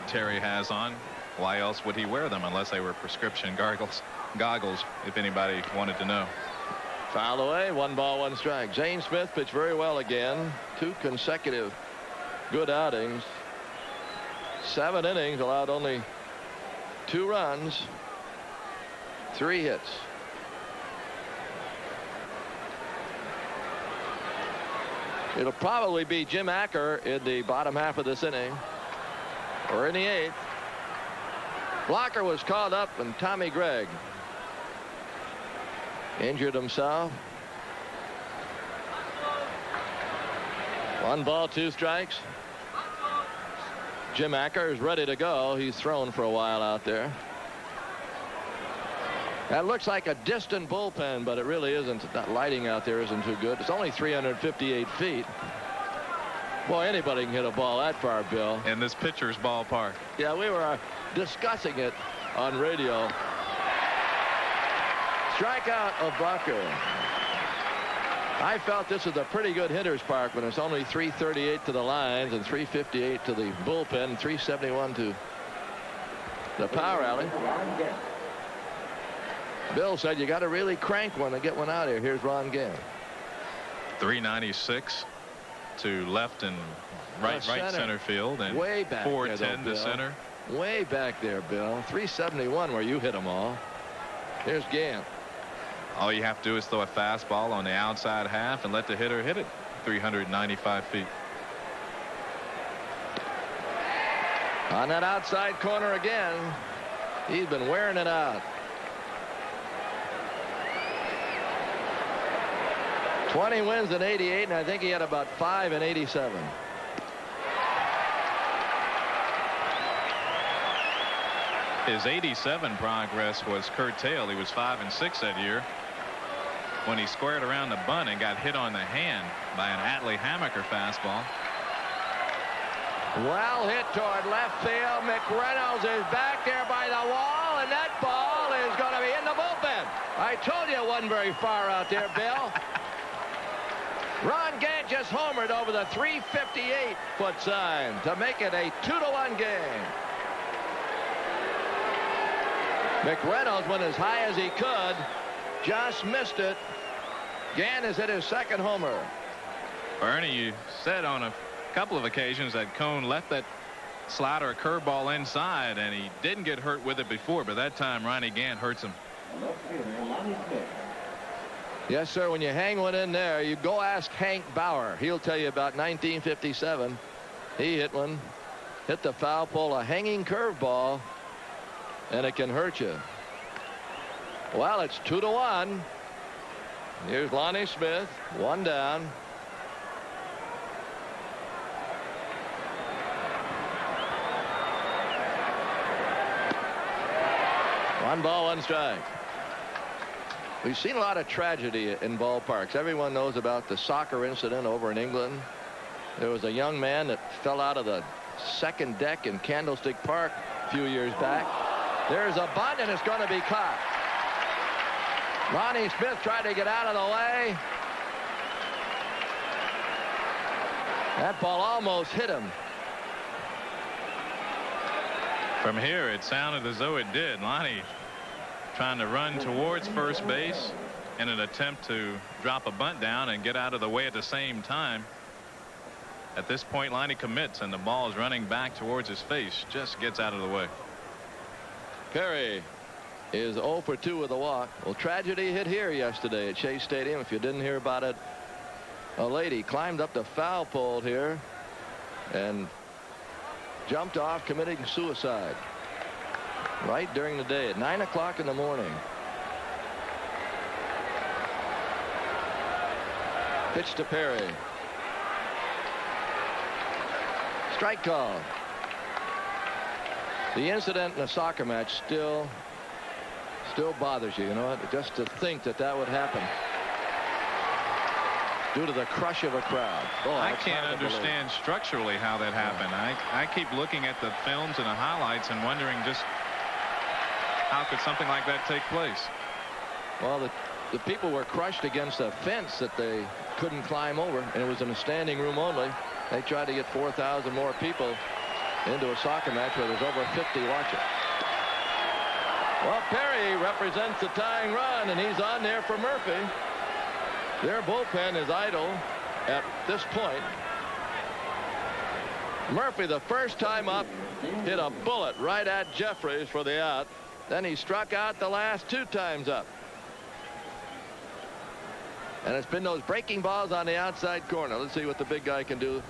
Terry has on. Why else would he wear them unless they were prescription goggles, if anybody wanted to know. Foul away, 1 ball, 1 strike. Zane Smith pitched very well again. 2 consecutive good outings. 7 innings, allowed only 2 runs, 3 hits. It'll probably be Jim Acker in the bottom half of this inning, or in the 8th. Blocker was called up, and Tommy Gregg injured himself. 1 ball, 2 strikes. Jim Acker is ready to go. He's thrown for a while out there. That looks like a distant bullpen, but it really isn't. That lighting out there isn't too good. It's only 358 feet. Boy, anybody can hit a ball that far, Bill. In this pitcher's ballpark. Yeah, we were discussing it on radio. Strikeout of Blocker. I felt this was a pretty good hitter's park when it's only 338 to the lines and 358 to the bullpen, 371 to the power alley. Bill said you got to really crank one to get one out of here. Here's Ron Gant. 396 to left and right center field, and way back 410 there, to center. Way back there, Bill. 371 where you hit them all. Here's Gant. All you have to do is throw a fastball on the outside half and let the hitter hit it 395 feet. On that outside corner again. He's been wearing it out. 20 wins in 88, and I think he had about 5 in 87. His 87 progress was curtailed. He was 5 and 6 that year when he squared around the bunt and got hit on the hand by an Atlee Hammaker fastball. Well hit toward left field. McReynolds is back there by the wall, and that ball is going to be in the bullpen. I told you it wasn't very far out there, Bill. Ron Gant just homered over the 358-foot sign to make it a 2-1 game. McReynolds went as high as he could, just missed it. Gant has hit his 2nd homer. Ernie, you said on a couple of occasions that Cone left that slider, curveball inside, and he didn't get hurt with it before, but that time Ronnie Gant hurts him. Yes, sir. When you hang one in there, you go ask Hank Bauer. He'll tell you about 1957. He hit one, hit the foul pole, a hanging curveball, and it can hurt you. Well, it's 2-1. Here's Lonnie Smith, 1 down. One ball, 1 strike. We've seen a lot of tragedy in ballparks. Everyone knows about the soccer incident over in England. There was a young man that fell out of the 2nd deck in Candlestick Park a few years back. There's a bunt, and it's going to be caught. Lonnie Smith tried to get out of the way. That ball almost hit him. From here, it sounded as though it did. Lonnie trying to run towards first base in an attempt to drop a bunt down and get out of the way at the same time. At this point, Lonnie commits, and the ball is running back towards his face. Just gets out of the way. Perry is 0 for 2 with a walk. Well, tragedy hit here yesterday at Shea Stadium. If you didn't hear about it, a lady climbed up the foul pole here and jumped off, committing suicide right during the day at 9 o'clock in the morning. Pitch to Perry. Strike call. The incident in a soccer match still bothers you, you know, just to think that that would happen due to the crush of a crowd. Boy, I can't understand structurally how that happened. I keep looking at the films and the highlights and wondering just how could something like that take place. Well, the people were crushed against a fence that they couldn't climb over, and it was in a standing room only. They tried to get 4,000 more people into a soccer match where there's over 50 watching. Well, Perry represents the tying run, and he's on there for Murphy. Their bullpen is idle at this point. Murphy, the first time up, hit a bullet right at Jeffries for the out. Then he struck out the last 2 times up. And it's been those breaking balls on the outside corner. Let's see what the big guy can do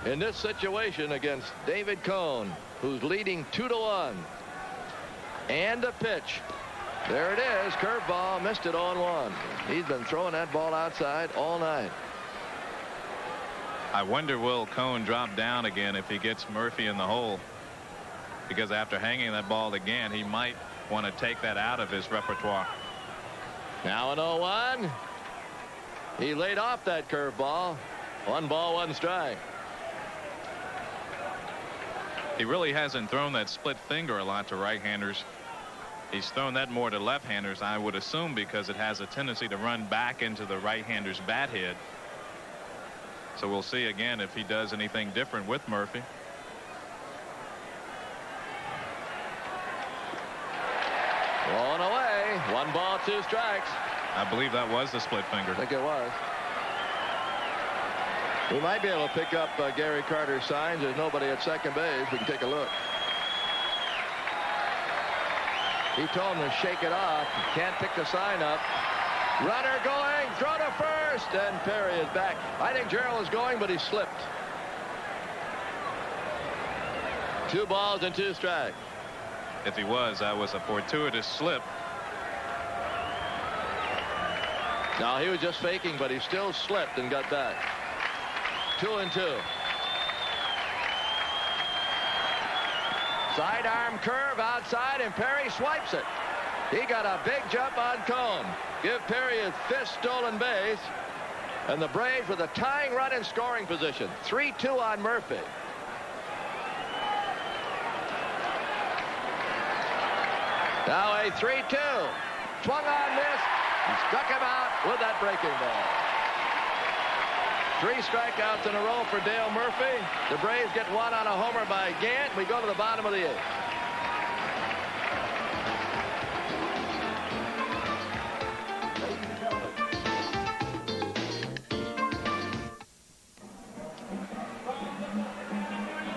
in this situation against David Cone, who's leading 2-1. And a pitch. There it is. Curveball. Missed it 0-1. He's been throwing that ball outside all night. I wonder, will Cone drop down again if he gets Murphy in the hole? Because after hanging that ball again, he might want to take that out of his repertoire. Now an 0-1. He laid off that curveball. 1 ball, 1 strike. He really hasn't thrown that split finger a lot to right-handers. He's thrown that more to left-handers, I would assume, because it has a tendency to run back into the right-hander's bat head. So we'll see again if he does anything different with Murphy. Rolling away. 1 ball, 2 strikes. I believe that was the split finger. I think it was. We might be able to pick up Gary Carter's signs. There's nobody at second base. We can take a look. He told him to shake it off. Can't pick the sign up. Runner going. Throw to first. And Perry is back. I think Gerald is going, but he slipped. 2 balls and 2 strikes. If he was, that was a fortuitous slip. No, he was just faking, but he still slipped and got back. 2-2. Sidearm curve outside, and Perry swipes it. He got a big jump on Cone. Give Perry his 5th stolen base. And the Braves with a tying run in scoring position. 3-2 on Murphy. Now a 3-2. Swung on this. He struck him out with that breaking ball. 3 strikeouts in a row for Dale Murphy. The Braves get 1 on a homer by Gant. We go to the bottom of the 8th.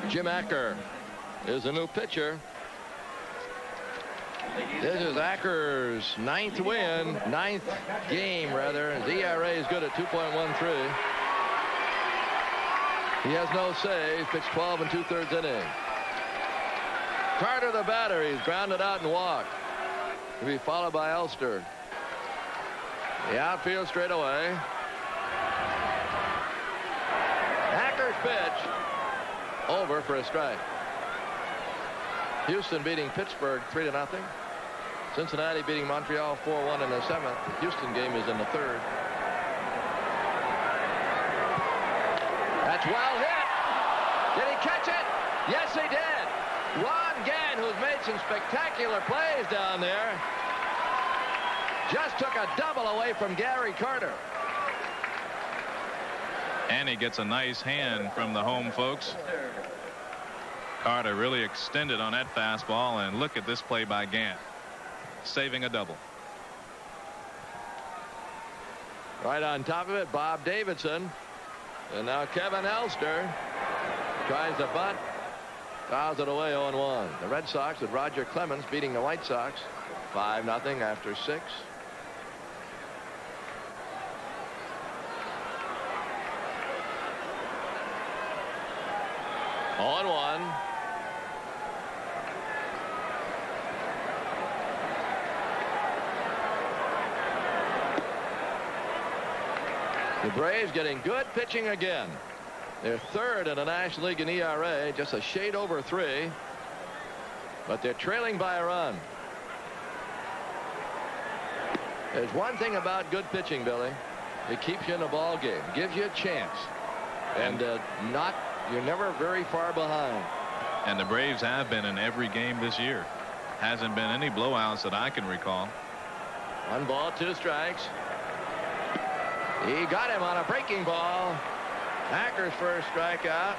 Jim Acker is the new pitcher. This is Acker's 9th win, 9th game rather. His ERA is good at 2.13. He has no save. Pitched 12 2/3 innings. Carter, the batter, he's grounded out and walked. He'll be followed by Elster. The outfield straight away. Acker's pitch over for a strike. Houston beating Pittsburgh 3-0. Cincinnati beating Montreal 4-1 in the 7th. The Houston game is in the 3rd. That's well hit. Did he catch it? Yes, he did. Ron Gann, who's made some spectacular plays down there, just took a double away from Gary Carter. And he gets a nice hand from the home folks. Carter really extended on that fastball, and look at this play by Gant, saving a double. Right on top of it, Bob Davidson. And now Kevin Elster tries to bunt, fouls it away 0-1. The Red Sox with Roger Clemens beating the White Sox 5-0 after 6. On 1. The Braves getting good pitching again. They're 3rd in the National League in ERA, just a shade over 3. But they're trailing by a run. There's one thing about good pitching, Billy. It keeps you in the ball game, gives you a chance, and you're never very far behind. And the Braves have been in every game this year. Hasn't been any blowouts that I can recall. 1 ball, 2 strikes. He got him on a breaking ball. Acker's first strikeout.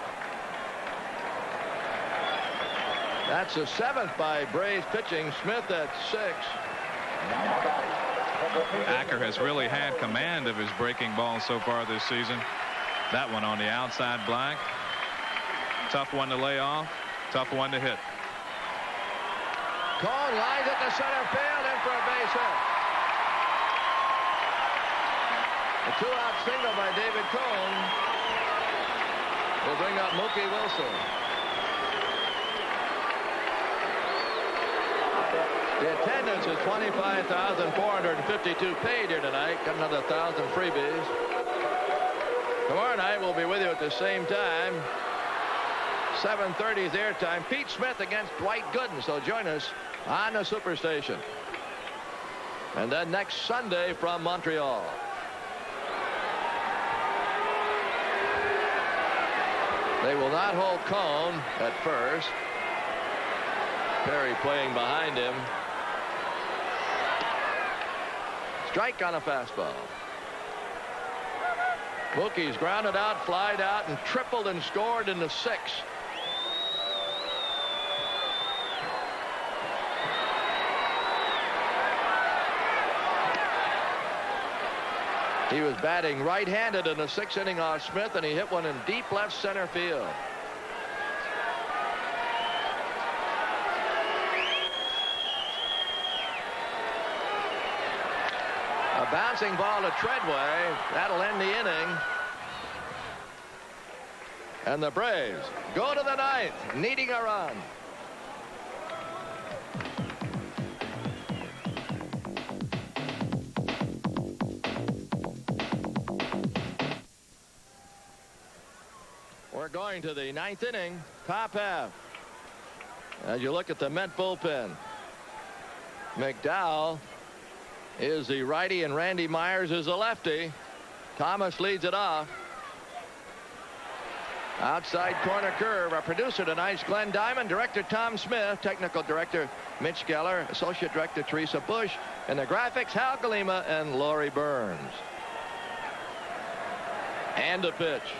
That's the 7th by Braves pitching. Smith at 6. Acker has really had command of his breaking ball so far this season. That one on the outside black. Tough one to lay off. Tough one to hit. Cone lines it to center field in for a base hit. A 2-out single by David Cone will bring up Mookie Wilson. The attendance is 25,452 paid here tonight. Got another 1,000 freebies. Tomorrow night we'll be with you at the same time. 7:30 is airtime. Pete Smith against Dwight Gooden. So join us on the Superstation. And then next Sunday from Montreal. They will not hold Cone at first. Perry playing behind him. Strike on a fastball. Mookie's grounded out, flied out, and tripled and scored in the 6th. He was batting right-handed in the 6th inning off Smith, and he hit one in deep left center field. A bouncing ball to Treadway. That'll end the inning. And the Braves go to the 9th, needing a run. We're going to the 9th inning, top half. As you look at the Met bullpen, McDowell is the righty and Randy Myers is the lefty. Thomas leads it off. Outside corner curve. Our producer tonight is Glenn Diamond, director Tom Smith, technical director Mitch Geller, associate director Teresa Bush, and the graphics Hal Galima and Laurie Burns. And a pitch.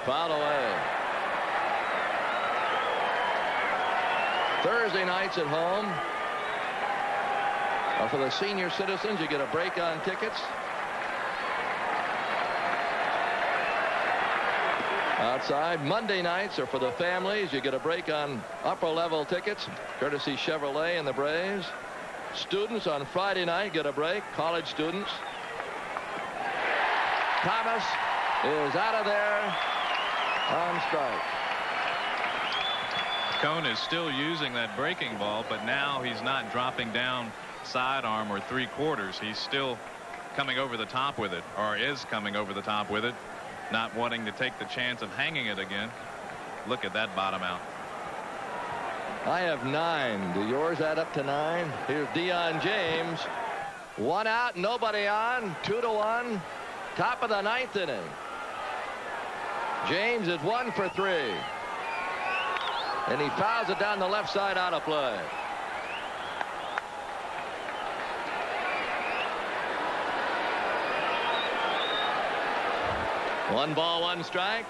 Foul away. Thursday nights at home. For the senior citizens, you get a break on tickets. Outside, Monday nights are for the families. You get a break on upper-level tickets, courtesy Chevrolet and the Braves. Students on Friday night get a break, college students. Thomas is out of there on strike. Cone is still using that breaking ball, but now he's not dropping down sidearm or 3/4. He's still coming over the top with it, or is coming over the top with it, not wanting to take the chance of hanging it again. Look at that bottom out. I have 9. Do yours add up to 9? Here's Deion James. 1 out, nobody on. 2-1. Top of the 9th inning. James is 1 for 3. And he fouls it down the left side out of play. One ball, one strike.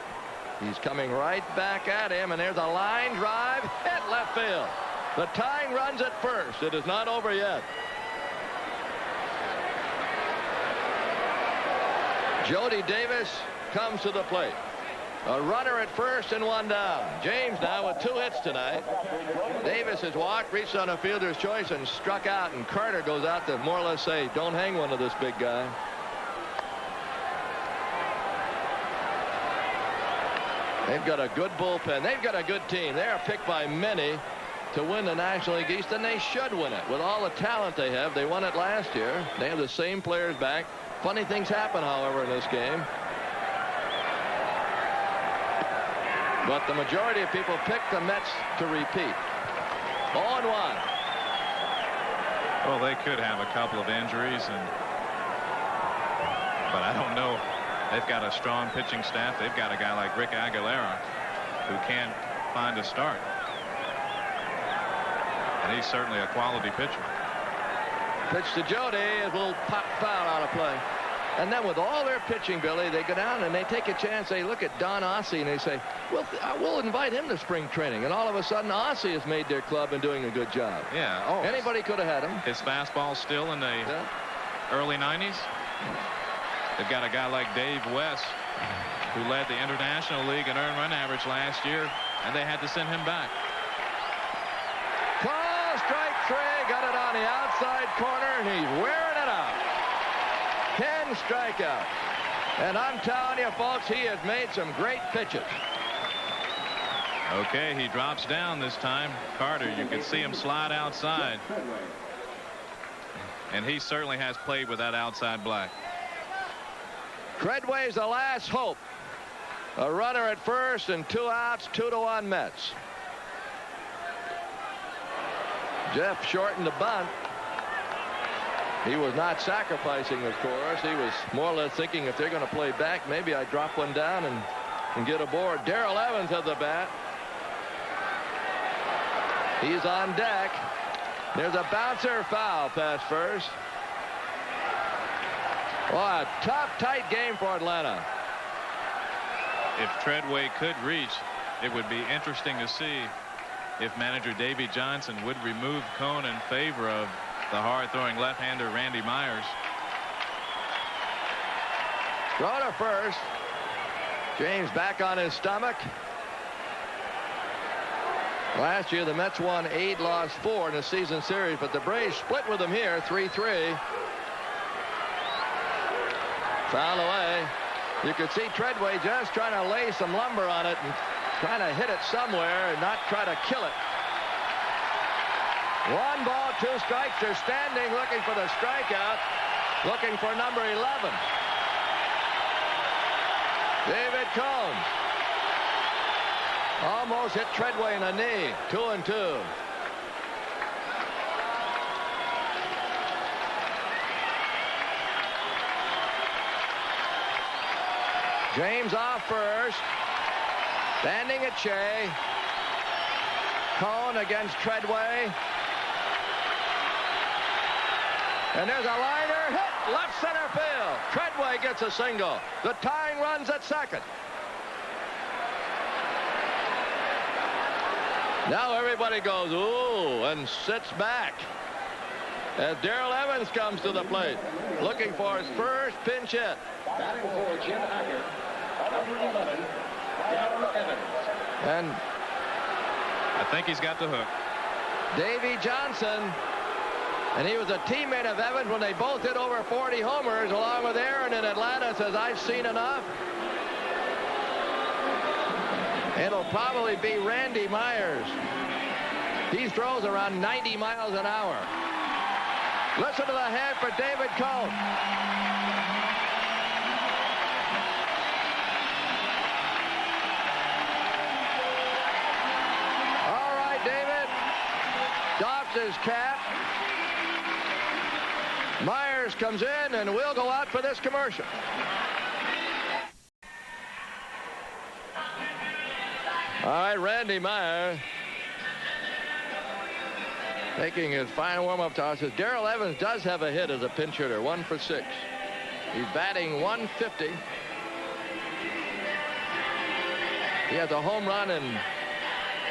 He's coming right back at him, and there's a line drive hit left field. The tying runs at first. It is not over yet. Jody Davis comes to the plate. A runner at first and 1 down. James now with 2 hits tonight. Davis has walked, reached on a fielder's choice, and struck out, and Carter goes out to more or less say, don't hang one to this big guy. They've got a good bullpen. They've got a good team. They are picked by many to win the National League East, and they should win it. With all the talent they have, they won it last year. They have the same players back. Funny things happen, however, in this game. But the majority of people pick the Mets to repeat. 0-1. Well, they could have a couple of injuries, but I don't know. They've got a strong pitching staff. They've got a guy like Rick Aguilera who can't find a start. And he's certainly a quality pitcher. Pitch to Jody, a little pop foul out of play. And then with all their pitching, Billy, they go down and they take a chance. They look at Don Ossie and they say, well, we'll invite him to spring training. And all of a sudden, Ossie has made their club and doing a good job. Yeah. Oh, anybody could have had him. His fastball still in the early 90s. They've got a guy like Dave West who led the International League in earned run average last year, and they had to send him back. Call strike 3. Got it on the outside corner, and he's wearing it out. 10 strikeouts. And I'm telling you, folks, he has made some great pitches. Okay, he drops down this time. Carter, you can see him slide outside. And he certainly has played with that outside black. Treadway's the last hope. A runner at first and 2 outs, 2-1 Mets. Jeff shortened the bunt. He was not sacrificing, of course. He was more or less thinking, if they're going to play back, maybe I drop one down and get aboard. Darrell Evans at the bat. He's on deck. There's a bouncer, foul past first. What a tough, tight game for Atlanta. If Treadway could reach, it would be interesting to see if manager Davey Johnson would remove Cone in favor of the hard-throwing left-hander Randy Myers. Throw to first. James back on his stomach. Last year the Mets won 8, lost 4 in the season series, but the Braves split with them here 3-3. Foul away. You could see Treadway just trying to lay some lumber on it and trying to hit it somewhere and not try to kill it. 1 ball, 2 strikes. They're standing looking for the strikeout, looking for number 11. David Cone almost hit Treadway in the knee. 2-2. James off first. Standing at Shea. Cone against Treadway. And there's a liner hit left center field. Treadway gets a single. The tying runs at second. Now everybody goes, ooh, and sits back as Darrell Evans comes to the plate, looking for his first pinch hit. Batting for Jim Hacker, number 11, Darrell Evans. And I think he's got the hook. Davey Johnson, and he was a teammate of Evans when they both hit over 40 homers along with Aaron in Atlanta, says, I've seen enough. It'll probably be Randy Myers. He throws around 90 miles an hour. Listen to the head for David Cone. All right, David. Doffs his cap. Myers comes in, and we'll go out for this commercial. All right, Randy Myers taking his final warm-up toss. Darrell Evans does have a hit as a pinch hitter, 1 for 6. He's batting 150. He has a home run and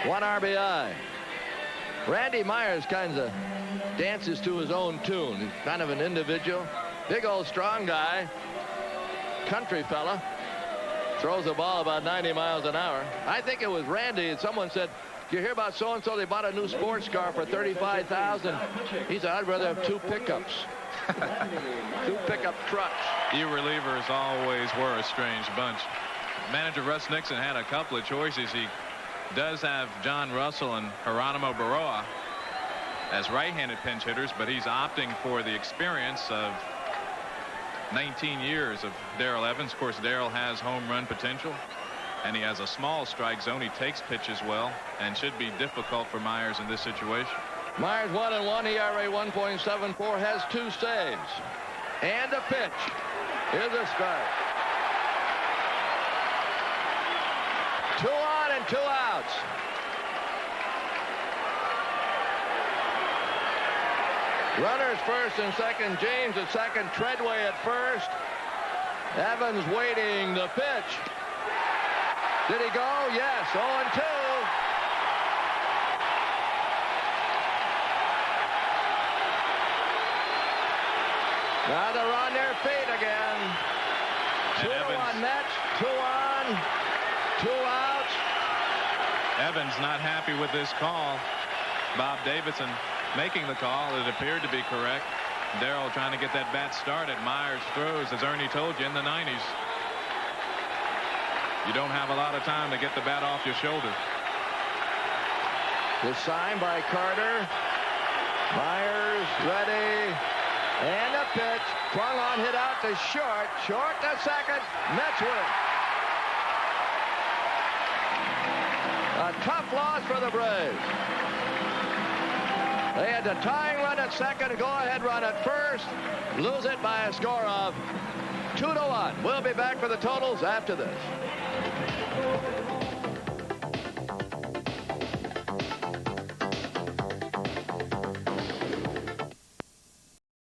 1 RBI. Randy Myers kind of dances to his own tune. He's kind of an individual. Big old strong guy. Country fella. Throws the ball about 90 miles an hour. I think it was Randy, and someone said, you hear about so-and-so, they bought a new sports car for $35,000. He said, I'd rather have 2 pickups. 2 pickup trucks. You relievers always were a strange bunch. Manager Russ Nixon had a couple of choices. He does have John Russell and Geronimo Baroa as right-handed pinch hitters, but he's opting for the experience of 19 years of Darrell Evans. Of course, Darrell has home run potential, and he has a small strike zone. He takes pitches well and should be difficult for Myers in this situation. Myers 1-1, ERA 1.74, has 2 saves. And a pitch. Here's a strike. 2 on and 2 outs. Runners first and second. James at second. Treadway at first. Evans waiting the pitch. Did he go? Yes. 0-2. Now they're on their feet again. 2-1 Mets. 2 on. 2 outs. Evans not happy with this call. Bob Davidson making the call. It appeared to be correct. Darrell trying to get that bat started. Myers throws, as Ernie told you, in the 90s. You don't have a lot of time to get the bat off your shoulder. The sign by Carter. Myers ready. And a pitch. Swung on, hit out to short. Short to second. Mets win. A tough loss for the Braves. They had the tying run at second, go-ahead run at first. Lose it by a score of 2-1. We'll be back for the totals after this.